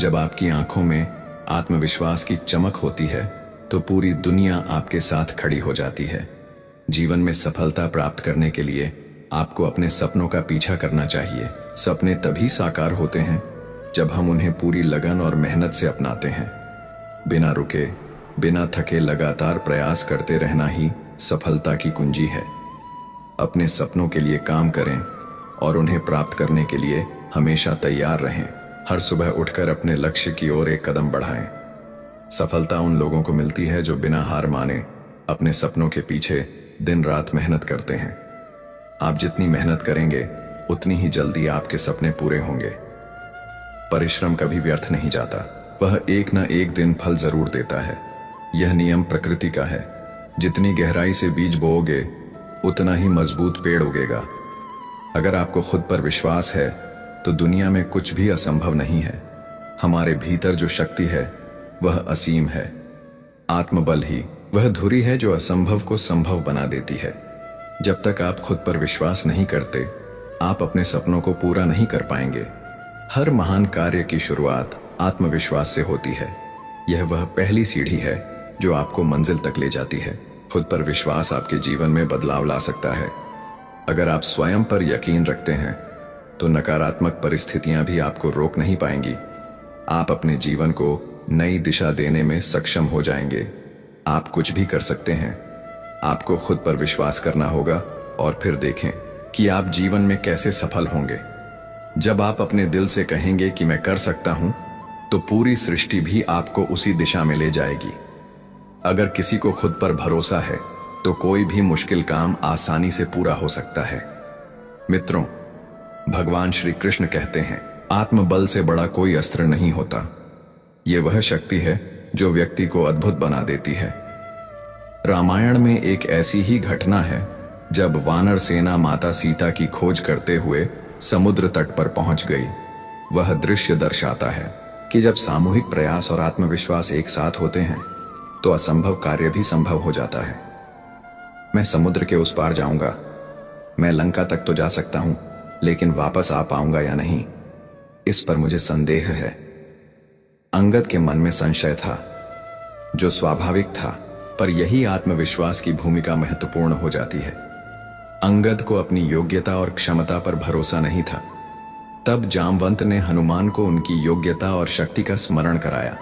जब आपकी आंखों में आत्मविश्वास की चमक होती है तो पूरी दुनिया आपके साथ खड़ी हो जाती है। जीवन में सफलता प्राप्त करने के लिए आपको अपने सपनों का पीछा करना चाहिए। सपने तभी साकार होते हैं जब हम उन्हें पूरी लगन और मेहनत से अपनाते हैं। बिना रुके, बिना थके लगातार प्रयास करते रहना ही सफलता की कुंजी है। अपने सपनों के लिए काम करें और उन्हें प्राप्त करने के लिए हमेशा तैयार रहें। हर सुबह उठकर अपने लक्ष्य की ओर एक कदम बढ़ाएं। सफलता उन लोगों को मिलती है जो बिना हार माने अपने सपनों के पीछे दिन रात मेहनत करते हैं। आप जितनी मेहनत करेंगे उतनी ही जल्दी आपके सपने पूरे होंगे। परिश्रम कभी व्यर्थ नहीं जाता, वह एक न एक दिन फल जरूर देता है। यह नियम प्रकृति का है। जितनी गहराई से बीज बोओगे उतना ही मजबूत पेड़ उगेगा। अगर आपको खुद पर विश्वास है तो दुनिया में कुछ भी असंभव नहीं है। हमारे भीतर जो शक्ति है वह असीम है। आत्मबल ही वह धुरी है जो असंभव को संभव बना देती है। जब तक आप खुद पर विश्वास नहीं करते आप अपने सपनों को पूरा नहीं कर पाएंगे। हर महान कार्य की शुरुआत आत्मविश्वास से होती है। यह वह पहली सीढ़ी है जो आपको मंजिल तक ले जाती है। खुद पर विश्वास आपके जीवन में बदलाव ला सकता है। अगर आप स्वयं पर यकीन रखते हैं तो नकारात्मक परिस्थितियां भी आपको रोक नहीं पाएंगी। आप अपने जीवन को नई दिशा देने में सक्षम हो जाएंगे। आप कुछ भी कर सकते हैं। आपको खुद पर विश्वास करना होगा और फिर देखें कि आप जीवन में कैसे सफल होंगे। जब आप अपने दिल से कहेंगे कि मैं कर सकता हूं तो पूरी सृष्टि भी आपको उसी दिशा में ले जाएगी। अगर किसी को खुद पर भरोसा है तो कोई भी मुश्किल काम आसानी से पूरा हो सकता है। मित्रों, भगवान श्री कृष्ण कहते हैं, आत्मबल से बड़ा कोई अस्त्र नहीं होता। यह वह शक्ति है जो व्यक्ति को अद्भुत बना देती है। रामायण में एक ऐसी ही घटना है जब वानर सेना माता सीता की खोज करते हुए समुद्र तट पर पहुंच गई। वह दृश्य दर्शाता है कि जब सामूहिक प्रयास और आत्मविश्वास एक साथ होते हैं तो असंभव कार्य भी संभव हो जाता है। मैं समुद्र के उस पार जाऊंगा, मैं लंका तक तो जा सकता हूं, लेकिन वापस आ पाऊंगा या नहीं, इस पर मुझे संदेह है। अंगद के मन में संशय था, जो स्वाभाविक था, पर यही आत्मविश्वास की भूमिका महत्वपूर्ण हो जाती है। अंगद को अपनी योग्यता और क्षमता पर भरोसा नहीं था। तब जामवंत ने हनुमान को उनकी योग्यता और शक्ति का स्मरण कराया।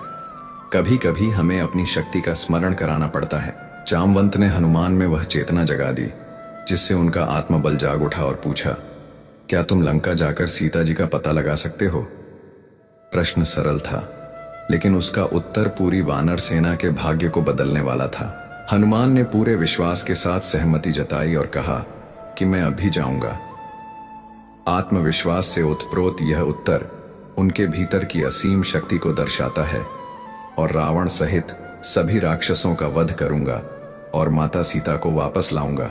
कभी कभी हमें अपनी शक्ति का स्मरण कराना पड़ता है। जामवंत ने हनुमान में वह चेतना जगा दी जिससे उनका आत्मबल जाग उठा और पूछा, क्या तुम लंका जाकर सीता जी का पता लगा सकते हो? प्रश्न सरल था, लेकिन उसका उत्तर पूरी वानर सेना के भाग्य को बदलने वाला था। हनुमान ने पूरे विश्वास के साथ सहमति जताई और कहा कि मैं अभी जाऊंगा। आत्मविश्वास से उत्प्रोत यह उत्तर उनके भीतर की असीम शक्ति को दर्शाता है। और रावण सहित सभी राक्षसों का वध करूंगा और माता सीता को वापस लाऊंगा।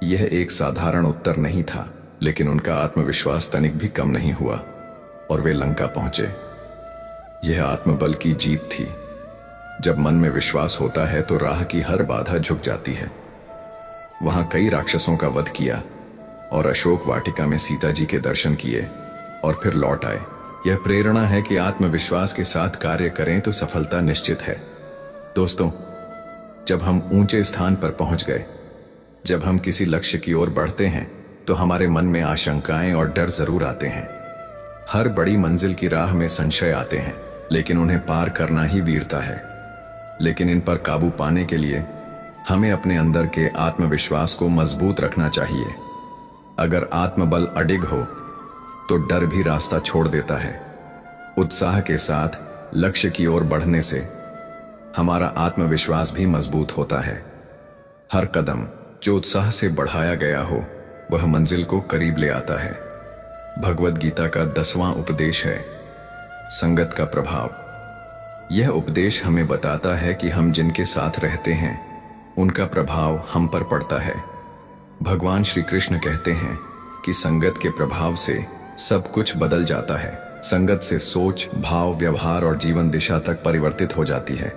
यह एक साधारण उत्तर नहीं था, लेकिन उनका आत्मविश्वास तनिक भी कम नहीं हुआ और वे लंका पहुंचे। यह आत्मबल की जीत थी। जब मन में विश्वास होता है तो राह की हर बाधा झुक जाती है। वहां कई राक्षसों का वध किया और अशोक वाटिका में सीता जी के दर्शन किए और फिर लौट आए। यह प्रेरणा है कि आत्मविश्वास के साथ कार्य करें तो सफलता निश्चित है। दोस्तों, जब हम ऊंचे स्थान पर पहुंच गए, जब हम किसी लक्ष्य की ओर बढ़ते हैं तो हमारे मन में आशंकाएं और डर जरूर आते हैं। हर बड़ी मंजिल की राह में संशय आते हैं, लेकिन उन्हें पार करना ही वीरता है। लेकिन इन पर काबू पाने के लिए हमें अपने अंदर के आत्मविश्वास को मजबूत रखना चाहिए। अगर आत्मबल अडिग हो तो डर भी रास्ता छोड़ देता है। उत्साह के साथ लक्ष्य की ओर बढ़ने से हमारा आत्मविश्वास भी मजबूत होता है। हर कदम जो उत्साह से बढ़ाया गया हो वह मंजिल को करीब ले आता है। भगवद गीता का 10वां उपदेश है संगत का प्रभाव। यह उपदेश हमें बताता है कि हम जिनके साथ रहते हैं उनका प्रभाव हम पर पड़ता है। भगवान श्री कृष्ण कहते हैं कि संगत के प्रभाव से सब कुछ बदल जाता है। संगत से सोच, भाव, व्यवहार और जीवन दिशा तक परिवर्तित हो जाती है।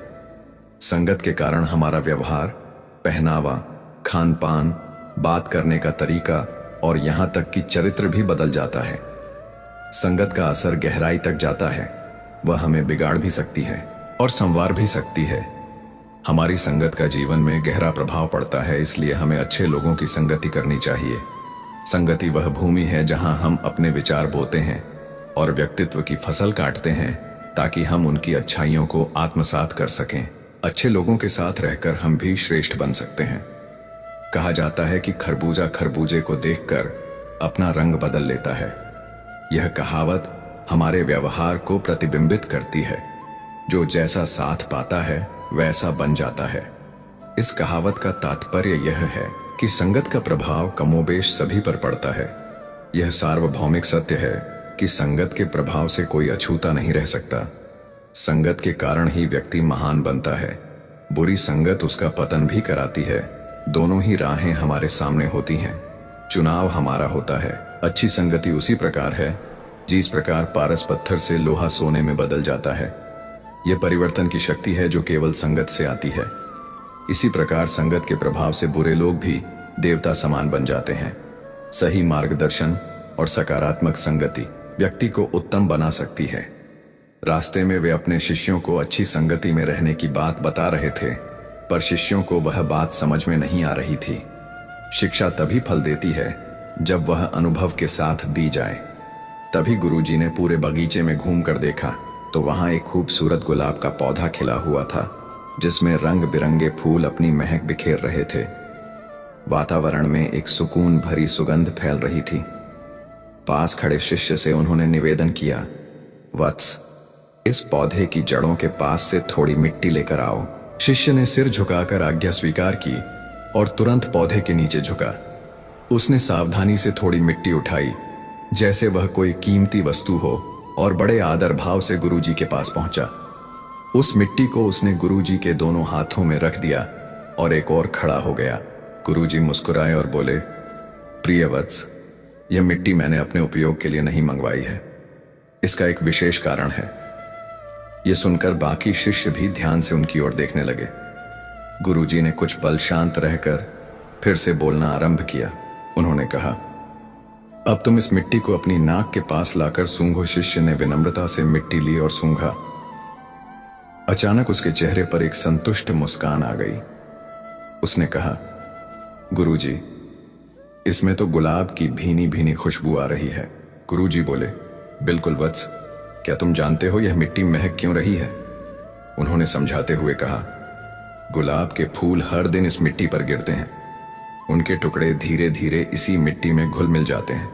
संगत के कारण हमारा व्यवहार, पहनावा, खान पान, बात करने का तरीका और यहां तक कि चरित्र भी बदल जाता है। संगत का असर गहराई तक जाता है। वह हमें बिगाड़ भी सकती है और संवार भी सकती है। हमारी संगत का जीवन में गहरा प्रभाव पड़ता है, इसलिए हमें अच्छे लोगों की संगति करनी चाहिए। संगति वह भूमि है जहां हम अपने विचार बोते हैं और व्यक्तित्व की फसल काटते हैं ताकि हम उनकी अच्छाइयों को आत्मसात कर सकें। अच्छे लोगों के साथ रहकर हम भी श्रेष्ठ बन सकते हैं। कहा जाता है कि खरबूजा खरबूजे को देखकर अपना रंग बदल लेता है। यह कहावत हमारे व्यवहार को प्रतिबिंबित करती है। जो जैसा साथ पाता है वैसा बन जाता है। इस कहावत का तात्पर्य यह है कि संगत का प्रभाव कमोबेश सभी पर पड़ता है। यह सार्वभौमिक सत्य है कि संगत के प्रभाव से कोई अछूता नहीं रह सकता। संगत के कारण ही व्यक्ति महान बनता है। बुरी संगत उसका पतन भी कराती है। दोनों ही राहें हमारे सामने होती हैं। चुनाव हमारा होता है। अच्छी संगति उसी प्रकार है जिस प्रकार पारस पत्थर से लोहा सोने में बदल जाता है। यह परिवर्तन की शक्ति है जो केवल संगत से आती है। इसी प्रकार संगत के प्रभाव से बुरे लोग भी देवता समान बन जाते हैं। सही मार्गदर्शन और सकारात्मक संगति व्यक्ति को उत्तम बना सकती है। रास्ते में वे अपने शिष्यों को अच्छी संगति में रहने की बात बता रहे थे, पर शिष्यों को वह बात समझ में नहीं आ रही थी। शिक्षा तभी फल देती है जब वह अनुभव के साथ दी जाए। तभी गुरुजी ने पूरे बगीचे में घूमकर देखा तो वहां एक खूबसूरत गुलाब का पौधा खिला हुआ था जिसमें रंग बिरंगे फूल अपनी महक बिखेर रहे थे। वातावरण में एक सुकून भरी सुगंध फैल रही थी। पास खड़े शिष्य से उन्होंने निवेदन किया, वत्स, इस पौधे की जड़ों के पास से थोड़ी मिट्टी लेकर आओ शिष्य ने सिर झुकाकर आज्ञा स्वीकार की और तुरंत पौधे के नीचे झुका। उसने सावधानी से थोड़ी मिट्टी उठाई, जैसे वह कोई कीमती वस्तु हो, और बड़े आदर भाव से गुरुजी के पास पहुंचा। उस मिट्टी को उसने गुरुजी के दोनों हाथों में रख दिया और एक और खड़ा हो गया। गुरुजी मुस्कुराए और बोले, प्रिय वत्स, यह मिट्टी मैंने अपने उपयोग के लिए नहीं मंगवाई है, इसका एक विशेष कारण है। यह सुनकर बाकी शिष्य भी ध्यान से उनकी ओर देखने लगे। गुरुजी ने कुछ पल शांत रहकर फिर से बोलना आरंभ किया। उन्होंने कहा, अब तुम इस मिट्टी को अपनी नाक के पास लाकर सूंघो। शिष्य ने विनम्रता से मिट्टी ली और सूंघा। अचानक उसके चेहरे पर एक संतुष्ट मुस्कान आ गई। उसने कहा, गुरुजी, इसमें तो गुलाब की भीनी भीनी खुशबू आ रही है। गुरुजी बोले, बिल्कुल वत्स, क्या तुम जानते हो यह मिट्टी महक क्यों रही है? उन्होंने समझाते हुए कहा, गुलाब के फूल हर दिन इस मिट्टी पर गिरते हैं। उनके टुकड़े धीरे धीरे इसी मिट्टी में घुल मिल जाते हैं।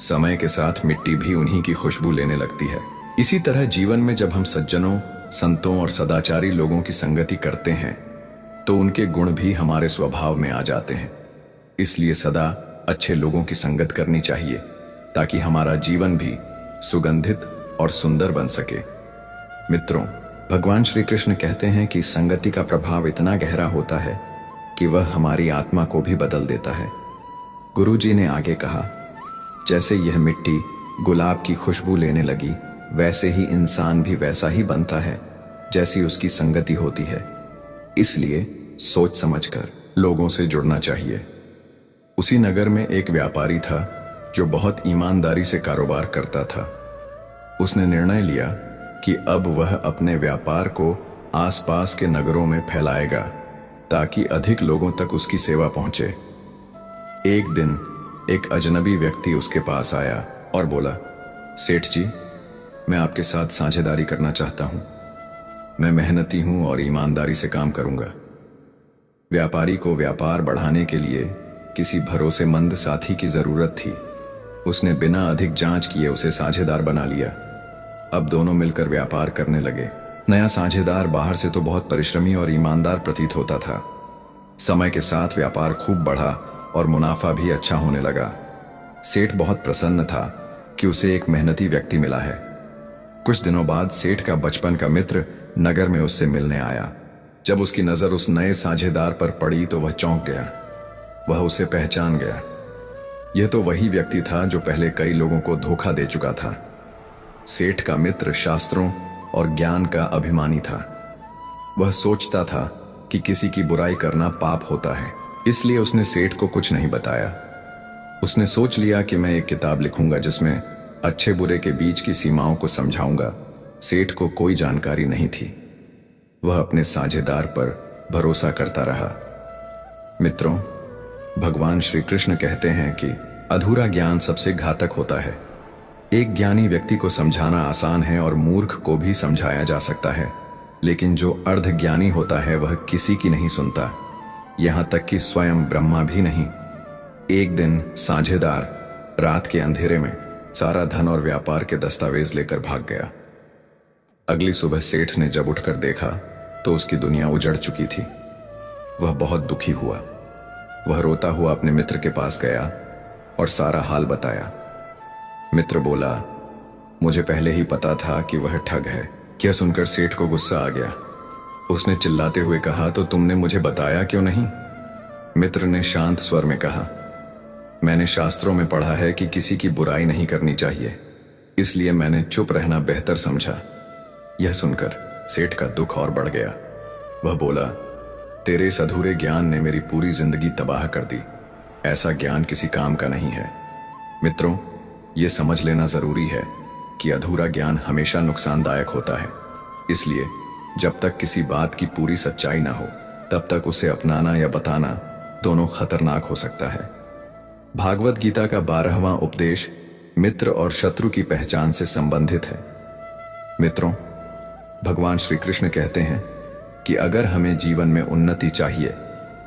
समय के साथ मिट्टी भी उन्हीं की खुशबू लेने लगती है। इसी तरह जीवन में जब हम सज्जनों, संतों और सदाचारी लोगों की संगति करते हैं तो उनके गुण भी हमारे स्वभाव में आ जाते हैं। इसलिए सदा अच्छे लोगों की संगत करनी चाहिए ताकि हमारा जीवन भी सुगंधित और सुंदर बन सके। मित्रों, भगवान श्री कृष्ण कहते हैं कि संगति का प्रभाव इतना गहरा होता है कि वह हमारी आत्मा को भी बदल देता है। गुरुजी ने आगे कहा, जैसे यह मिट्टी गुलाब की खुशबू लेने लगी, वैसे ही इंसान भी वैसा ही बनता है जैसी उसकी संगति होती है। इसलिए सोच समझकर लोगों से जुड़ना चाहिए। उसी नगर में एक व्यापारी था जो बहुत ईमानदारी से कारोबार करता था। उसने निर्णय लिया कि अब वह अपने व्यापार को आसपास के नगरों में फैलाएगा ताकि अधिक लोगों तक उसकी सेवा पहुंचे। एक दिन एक अजनबी व्यक्ति उसके पास आया और बोला, सेठ जी, मैं आपके साथ साझेदारी करना चाहता हूं। मैं मेहनती हूं और ईमानदारी से काम करूंगा। व्यापारी को व्यापार बढ़ाने के लिए किसी भरोसेमंद साथी की जरूरत थी। उसने बिना अधिक जांच किए उसे साझेदार बना लिया। अब दोनों मिलकर व्यापार करने लगे। नया साझेदार बाहर से तो बहुत परिश्रमी और ईमानदार प्रतीत होता था। समय के साथ व्यापार खूब बढ़ा और मुनाफा भी अच्छा होने लगा। सेठ बहुत प्रसन्न था कि उसे एक मेहनती व्यक्ति मिला है। कुछ दिनों बाद सेठ का बचपन का मित्र नगर में उससे मिलने आया। जब उसकी नजर उस नए साझेदार पर पड़ी तो वह चौंक गया। वह उसे पहचान गया। यह तो वही व्यक्ति था जो पहले कई लोगों को धोखा दे चुका था। सेठ का मित्र शास्त्रों और ज्ञान का अभिमानी था। वह सोचता था कि किसी की बुराई करना पाप होता है, इसलिए उसने सेठ को कुछ नहीं बताया। उसने सोच लिया कि मैं एक किताब लिखूंगा जिसमें अच्छे बुरे के बीच की सीमाओं को समझाऊंगा। सेठ को कोई जानकारी नहीं थी। वह अपने साझेदार पर भरोसा करता रहा। मित्रों, भगवान श्री कृष्ण कहते हैं कि अधूरा ज्ञान सबसे घातक होता है। एक ज्ञानी व्यक्ति को समझाना आसान है और मूर्ख को भी समझाया जा सकता है, लेकिन जो अर्ध ज्ञानी होता है वह किसी की नहीं सुनता, यहां तक कि स्वयं ब्रह्मा भी नहीं। एक दिन साझेदार रात के अंधेरे में सारा धन और व्यापार के दस्तावेज लेकर भाग गया। अगली सुबह सेठ ने जब उठकर देखा तो उसकी दुनिया उजड़ चुकी थी। वह बहुत दुखी हुआ। वह रोता हुआ अपने मित्र के पास गया और सारा हाल बताया। मित्र बोला, मुझे पहले ही पता था कि वह ठग है। यह सुनकर सेठ को गुस्सा आ गया। उसने चिल्लाते हुए कहा, तो तुमने मुझे बताया क्यों नहीं? मित्र ने शांत स्वर में कहा, मैंने शास्त्रों में पढ़ा है कि किसी की बुराई नहीं करनी चाहिए, इसलिए मैंने चुप रहना बेहतर समझा। यह सुनकर सेठ का दुख और बढ़ गया। वह बोला, तेरे इस अधूरे ज्ञान ने मेरी पूरी जिंदगी तबाह कर दी। ऐसा ज्ञान किसी काम का नहीं है। मित्रों, यह समझ लेना जरूरी है कि अधूरा ज्ञान हमेशा नुकसानदायक होता है। इसलिए जब तक किसी बात की पूरी सच्चाई ना हो तब तक उसे अपनाना या बताना दोनों खतरनाक हो सकता है। भागवत गीता का 12वां उपदेश मित्र और शत्रु की पहचान से संबंधित है। मित्रों, भगवान श्री कृष्ण कहते हैं कि अगर हमें जीवन में उन्नति चाहिए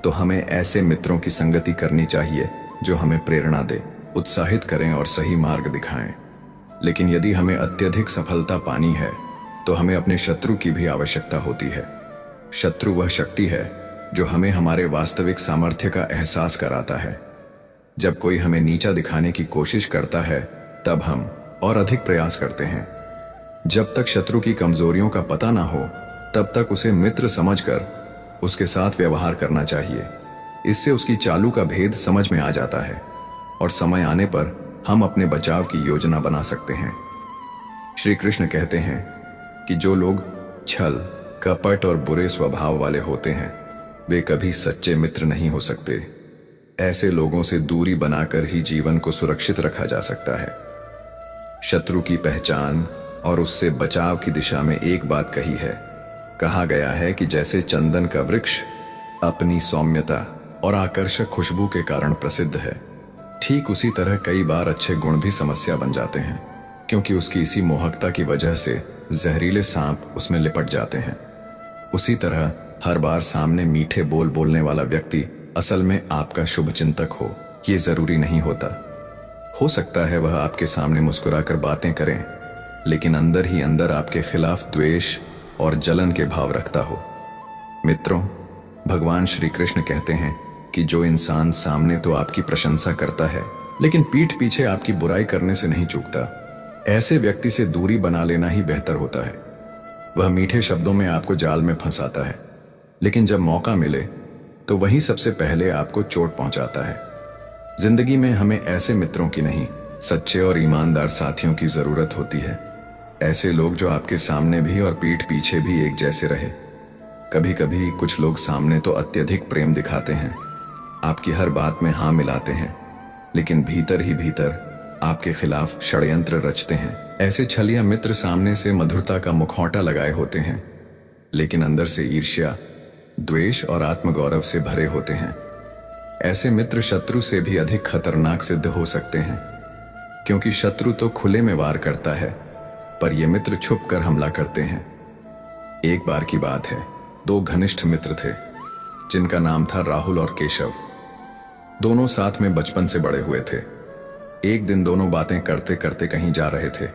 तो हमें ऐसे मित्रों की संगति करनी चाहिए जो हमें प्रेरणा दे, उत्साहित करें और सही मार्ग दिखाएं। लेकिन यदि हमें अत्यधिक सफलता पानी है तो हमें अपने शत्रु की भी आवश्यकता होती है। शत्रु वह शक्ति है जो हमें हमारे वास्तविक सामर्थ्य का एहसास कराता है। जब कोई हमें नीचा दिखाने की कोशिश करता है तब हम और अधिक प्रयास करते हैं। जब तक शत्रु की कमजोरियों का पता ना हो तब तक उसे मित्र समझकर उसके साथ व्यवहार करना चाहिए। इससे उसकी चालू का भेद समझ में आ जाता है और समय आने पर हम अपने बचाव की योजना बना सकते हैं। श्री कृष्ण कहते हैं कि जो लोग छल, कपट और बुरे स्वभाव वाले होते हैं वे कभी सच्चे मित्र नहीं हो सकते। ऐसे लोगों से दूरी बनाकर ही जीवन को सुरक्षित रखा जा सकता है। शत्रु की पहचान और उससे बचाव की दिशा में एक बात कही है। कहा गया है कि जैसे चंदन का वृक्ष अपनी सौम्यता और आकर्षक खुशबू के कारण प्रसिद्ध है, ठीक उसी तरह कई बार अच्छे गुण भी समस्या बन जाते हैं, क्योंकि उसकी इसी मोहकता की वजह से जहरीले सांप उसमें लिपट जाते हैं। उसी तरह हर बार सामने मीठे बोल बोलने वाला व्यक्ति असल में आपका शुभ चिंतक हो, ये जरूरी नहीं होता। हो सकता है वह आपके सामने मुस्कुराकर बातें करें, लेकिन अंदर ही अंदर आपके खिलाफ द्वेष और जलन के भाव रखता हो। मित्रों, भगवान श्री कृष्ण कहते हैं कि जो इंसान सामने तो आपकी प्रशंसा करता है लेकिन पीठ पीछे आपकी बुराई करने से नहीं चूकता, ऐसे व्यक्ति से दूरी बना लेना ही बेहतर होता है। वह मीठे शब्दों में आपको जाल में फंसाता है, लेकिन जब मौका मिले तो वही सबसे पहले आपको चोट पहुंचाता है। जिंदगी में हमें ऐसे मित्रों की नहीं, सच्चे और ईमानदार साथियों की जरूरत होती है। ऐसे लोग जो आपके सामने भी और पीठ पीछे भी एक जैसे रहे। कभी कभी कुछ लोग सामने तो अत्यधिक प्रेम दिखाते हैं, आपकी हर बात में हाँ मिलाते हैं, लेकिन भीतर ही भीतर आपके खिलाफ षड्यंत्र रचते हैं। ऐसे छलिया मित्र सामने से मधुरता का मुखौटा लगाए होते हैं, लेकिन अंदर से ईर्ष्या, द्वेष और आत्मगौरव से भरे होते हैं। ऐसे मित्र शत्रु से भी अधिक खतरनाक सिद्ध हो सकते हैं, क्योंकि शत्रु तो खुले में वार करता है, पर ये मित्र छुप कर हमला करते हैं। एक बार की बात है, दो घनिष्ठ मित्र थे जिनका नाम था राहुल और केशव। दोनों साथ में बचपन से बड़े हुए थे। एक दिन दोनों बातें करते करते कहीं जा रहे थे।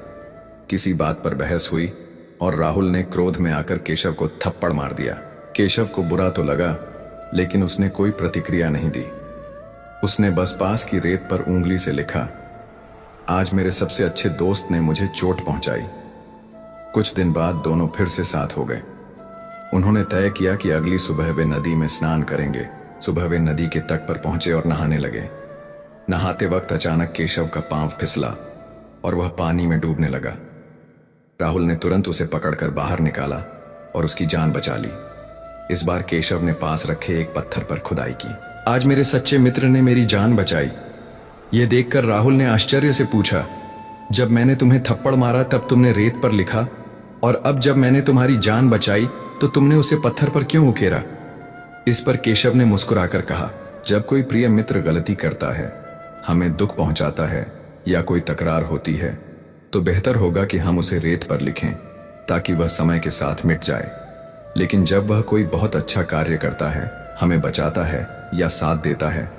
किसी बात पर बहस हुई और राहुल ने क्रोध में आकर केशव को थप्पड़ मार दिया। केशव को बुरा तो लगा, लेकिन उसने कोई प्रतिक्रिया नहीं दी। उसने बस पास की रेत पर उंगली से लिखा, आज मेरे सबसे अच्छे दोस्त ने मुझे चोट पहुंचाई। कुछ दिन बाद दोनों फिर से साथ हो गए। उन्होंने तय किया कि अगली सुबह वे नदी में स्नान करेंगे। सुबह वे नदी के तट पर पहुंचे और नहाने लगे। नहाते वक्त अचानक केशव का पांव फिसला और वह पानी में डूबने लगा। राहुल ने तुरंत उसे पकड़कर बाहर निकाला और उसकी जान बचा ली। इस बार केशव ने पास रखे एक पत्थर पर खुदाई की। आज मेरे सच्चे मित्र ने मेरी जान बचाई। ये देखकर राहुल ने आश्चर्य से पूछा, जब मैंने तुम्हें थप्पड़ मारा तब तुमने रेत पर लिखा, और अब जब मैंने तुम्हारी जान बचाई तो तुमने उसे पत्थर पर क्यों उकेरा? इस पर केशव ने मुस्कुराकर कहा, जब कोई प्रिय मित्र गलती करता है, हमें दुख पहुंचाता है या कोई तकरार होती है, तो बेहतर होगा कि हम उसे रेत पर लिखें ताकि वह समय के साथ मिट जाए। लेकिन जब वह कोई बहुत अच्छा कार्य करता है, हमें बचाता है या साथ देता है,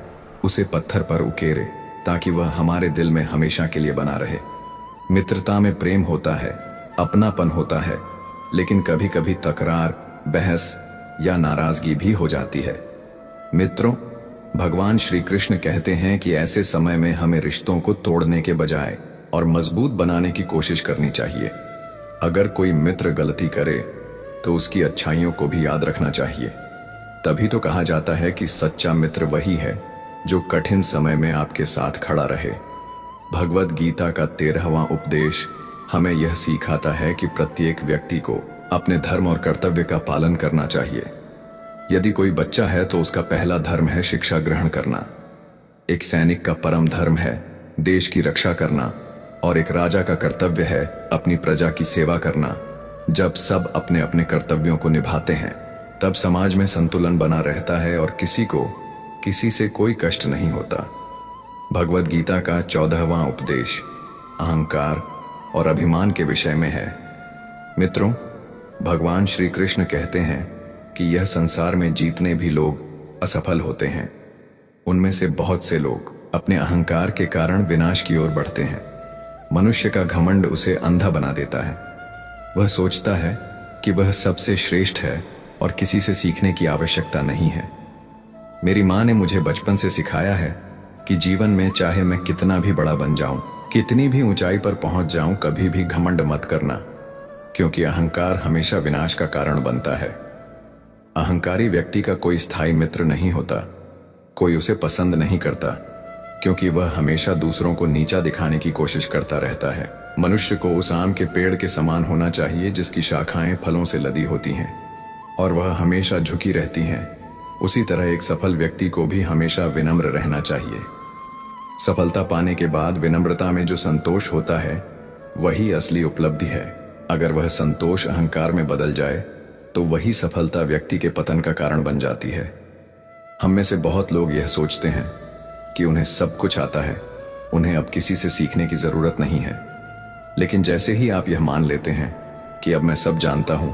उसे पत्थर पर उकेरे ताकि वह हमारे दिल में हमेशा के लिए बना रहे। मित्रता में प्रेम होता है, अपनापन होता है, लेकिन कभी कभी तकरार, बहस या नाराजगी भी हो जाती है। मित्रों, भगवान श्री कृष्ण कहते हैं कि ऐसे समय में हमें रिश्तों को तोड़ने के बजाय और मजबूत बनाने की कोशिश करनी चाहिए। अगर कोई मित्र गलती करे तो उसकी अच्छाइयों को भी याद रखना चाहिए। तभी तो कहा जाता है कि सच्चा मित्र वही है जो कठिन समय में आपके साथ खड़ा रहे। भगवद गीता का 13वां उपदेश हमें यह सिखाता है कि प्रत्येक व्यक्ति को अपने धर्म और कर्तव्य का पालन करना चाहिए। यदि कोई बच्चा है तो उसका पहला धर्म है शिक्षा ग्रहण करना। एक सैनिक का परम धर्म है देश की रक्षा करना, और एक राजा का कर्तव्य है अपनी प्रजा की सेवा करना। जब सब अपने अपने कर्तव्यों को निभाते हैं तब समाज में संतुलन बना रहता है और किसी को किसी से कोई कष्ट नहीं होता। भगवद गीता का 14वां उपदेश अहंकार और अभिमान के विषय में है। मित्रों, भगवान श्री कृष्ण कहते हैं कि यह संसार में जितने भी लोग असफल होते हैं, उनमें से बहुत से लोग अपने अहंकार के कारण विनाश की ओर बढ़ते हैं। मनुष्य का घमंड उसे अंधा बना देता है। वह सोचता है कि वह सबसे श्रेष्ठ है और किसी से सीखने की आवश्यकता नहीं है। मेरी माँ ने मुझे बचपन से सिखाया है कि जीवन में चाहे मैं कितना भी बड़ा बन जाऊं, कितनी भी ऊंचाई पर पहुंच जाऊं, कभी भी घमंड मत करना, क्योंकि अहंकार हमेशा विनाश का कारण बनता है। अहंकारी व्यक्ति का कोई स्थायी मित्र नहीं होता, कोई उसे पसंद नहीं करता, क्योंकि वह हमेशा दूसरों को नीचा दिखाने की कोशिश करता रहता है। मनुष्य को उस आम के पेड़ के समान होना चाहिए जिसकी शाखाएं फलों से लदी होती हैं और वह हमेशा झुकी रहती हैं। उसी तरह एक सफल व्यक्ति को भी हमेशा विनम्र रहना चाहिए। सफलता पाने के बाद विनम्रता में जो संतोष होता है वही असली उपलब्धि है। अगर वह संतोष अहंकार में बदल जाए तो वही सफलता व्यक्ति के पतन का कारण बन जाती है। हम में से बहुत लोग यह सोचते हैं कि उन्हें सब कुछ आता है, उन्हें अब किसी से सीखने की जरूरत नहीं है। लेकिन जैसे ही आप यह मान लेते हैं कि अब मैं सब जानता हूं,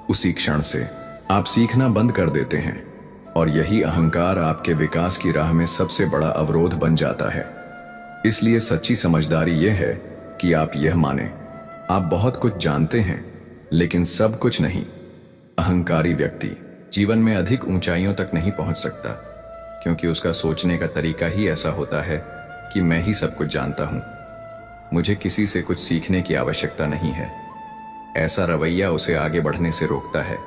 उसी क्षण से आप सीखना बंद कर देते हैं और यही अहंकार आपके विकास की राह में सबसे बड़ा अवरोध बन जाता है। इसलिए सच्ची समझदारी यह है कि आप यह माने, आप बहुत कुछ जानते हैं लेकिन सब कुछ नहीं। अहंकारी व्यक्ति जीवन में अधिक ऊंचाइयों तक नहीं पहुंच सकता, क्योंकि उसका सोचने का तरीका ही ऐसा होता है कि मैं ही सब कुछ जानता हूं, मुझे किसी से कुछ सीखने की आवश्यकता नहीं है। ऐसा रवैया उसे आगे बढ़ने से रोकता है।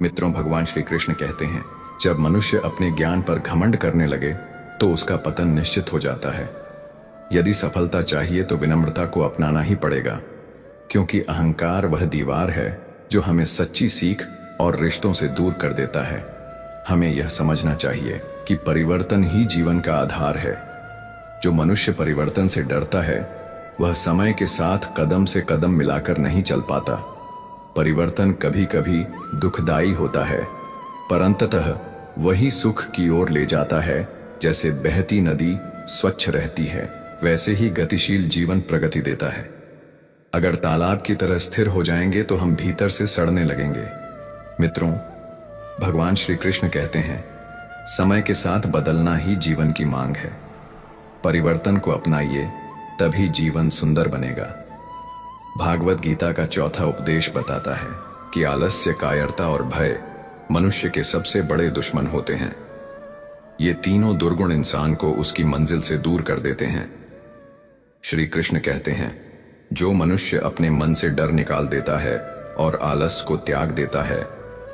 मित्रों, भगवान श्री कृष्ण कहते हैं, जब मनुष्य अपने ज्ञान पर घमंड करने लगे तो उसका पतन निश्चित हो जाता है। यदि सफलता चाहिए तो विनम्रता को अपनाना ही पड़ेगा, क्योंकि अहंकार वह दीवार है जो हमें सच्ची सीख और रिश्तों से दूर कर देता है। हमें यह समझना चाहिए कि परिवर्तन ही जीवन का आधार है। जो मनुष्य परिवर्तन से डरता है वह समय के साथ कदम से कदम मिलाकर नहीं चल पाता। परिवर्तन कभी कभी दुखदाई होता है, पर अंततः वही सुख की ओर ले जाता है। जैसे बहती नदी स्वच्छ रहती है, वैसे ही गतिशील जीवन प्रगति देता है। अगर तालाब की तरह स्थिर हो जाएंगे तो हम भीतर से सड़ने लगेंगे। मित्रों, भगवान श्री कृष्ण कहते हैं, समय के साथ बदलना ही जीवन की मांग है। परिवर्तन को अपनाइए, तभी जीवन सुंदर बनेगा। भागवत गीता का चौथा उपदेश बताता है कि आलस्य, कायरता और भय मनुष्य के सबसे बड़े दुश्मन होते हैं। ये तीनों दुर्गुण इंसान को उसकी मंजिल से दूर कर देते हैं। श्री कृष्ण कहते हैं, जो मनुष्य अपने मन से डर निकाल देता है और आलस को त्याग देता है,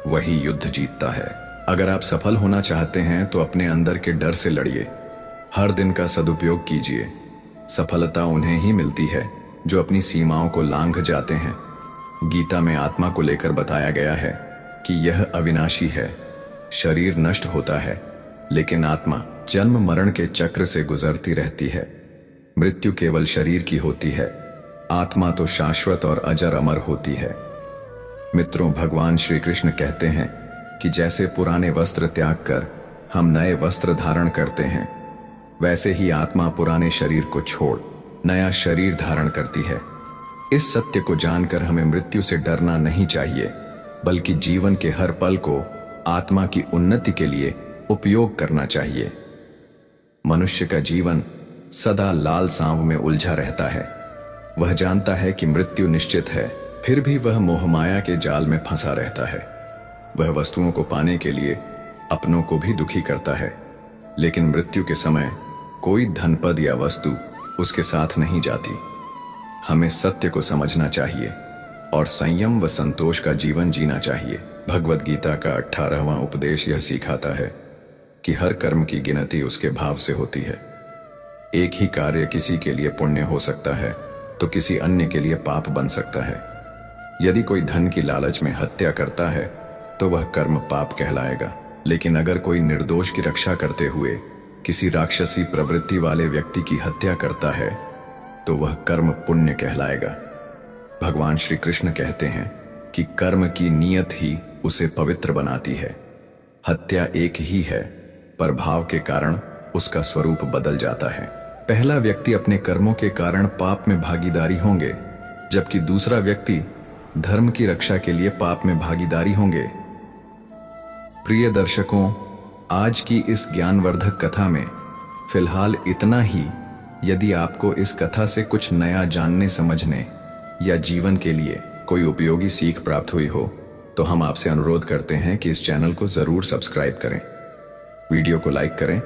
वही युद्ध जीतता है। अगर आप सफल होना चाहते हैं तो अपने अंदर के डर से लड़िए, हर दिन का सदुपयोग कीजिए। सफलता उन्हें ही मिलती है जो अपनी सीमाओं को लांघ जाते हैं। गीता में आत्मा को लेकर बताया गया है कि यह अविनाशी है। शरीर नष्ट होता है, लेकिन आत्मा जन्म मरण के चक्र से गुजरती रहती है। मृत्यु केवल शरीर की होती है, आत्मा तो शाश्वत और अजर अमर होती है। मित्रों, भगवान श्री कृष्ण कहते हैं कि जैसे पुराने वस्त्र त्याग कर हम नए वस्त्र धारण करते हैं, वैसे ही आत्मा पुराने शरीर को छोड़ नया शरीर धारण करती है। इस सत्य को जानकर हमें मृत्यु से डरना नहीं चाहिए, बल्कि जीवन के हर पल को आत्मा की उन्नति के लिए उपयोग करना चाहिए। मनुष्य का जीवन सदा लाल सांव में उलझा रहता है। वह जानता है कि मृत्यु निश्चित है, फिर भी वह मोहमाया के जाल में फंसा रहता है। वह वस्तुओं को पाने के लिए अपनों को भी दुखी करता है, लेकिन मृत्यु के समय कोई धनपद या वस्तु उसके साथ नहीं जाती। हमें सत्य को समझना चाहिए और संयम व संतोष का जीवन जीना चाहिए। भगवत गीता का 18वां उपदेश यह सिखाता है कि हर कर्म की गिनती उसके भाव से होती है। एक ही कार्य किसी के लिए पुण्य हो सकता है तो किसी अन्य के लिए पाप बन सकता है। यदि कोई धन की लालच में हत्या करता है तो वह कर्म पाप कहलाएगा, लेकिन अगर कोई निर्दोष की रक्षा करते हुए किसी राक्षसी प्रवृत्ति वाले व्यक्ति की हत्या करता है तो वह कर्म पुण्य कहलाएगा। भगवान श्री कृष्ण कहते हैं कि कर्म की नियत ही उसे पवित्र बनाती है। हत्या एक ही है, पर भाव के कारण उसका स्वरूप बदल जाता है। पहला व्यक्ति अपने कर्मों के कारण पाप में भागीदारी होंगे, जबकि दूसरा व्यक्ति धर्म की रक्षा के लिए पाप में भागीदारी होंगे। प्रिय दर्शकों, आज की इस ज्ञानवर्धक कथा में फिलहाल इतना ही। यदि आपको इस कथा से कुछ नया जानने समझने या जीवन के लिए कोई उपयोगी सीख प्राप्त हुई हो तो हम आपसे अनुरोध करते हैं कि इस चैनल को जरूर सब्सक्राइब करें, वीडियो को लाइक करें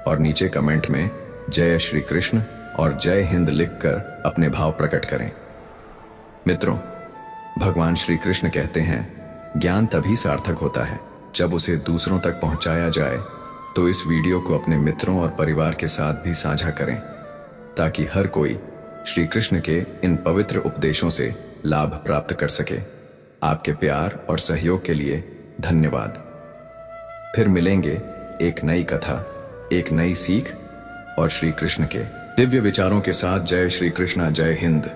और नीचे कमेंट में जय श्री कृष्ण और जय हिंद लिखकर अपने भाव प्रकट करें। मित्रों, भगवान श्री कृष्ण कहते हैं, ज्ञान तभी सार्थक होता है जब उसे दूसरों तक पहुंचाया जाए। तो इस वीडियो को अपने मित्रों और परिवार के साथ भी साझा करें ताकि हर कोई श्री कृष्ण के इन पवित्र उपदेशों से लाभ प्राप्त कर सके। आपके प्यार और सहयोग के लिए धन्यवाद। फिर मिलेंगे एक नई कथा, एक नई सीख और श्री कृष्ण के दिव्य विचारों के साथ। जय श्री कृष्ण, जय हिंद।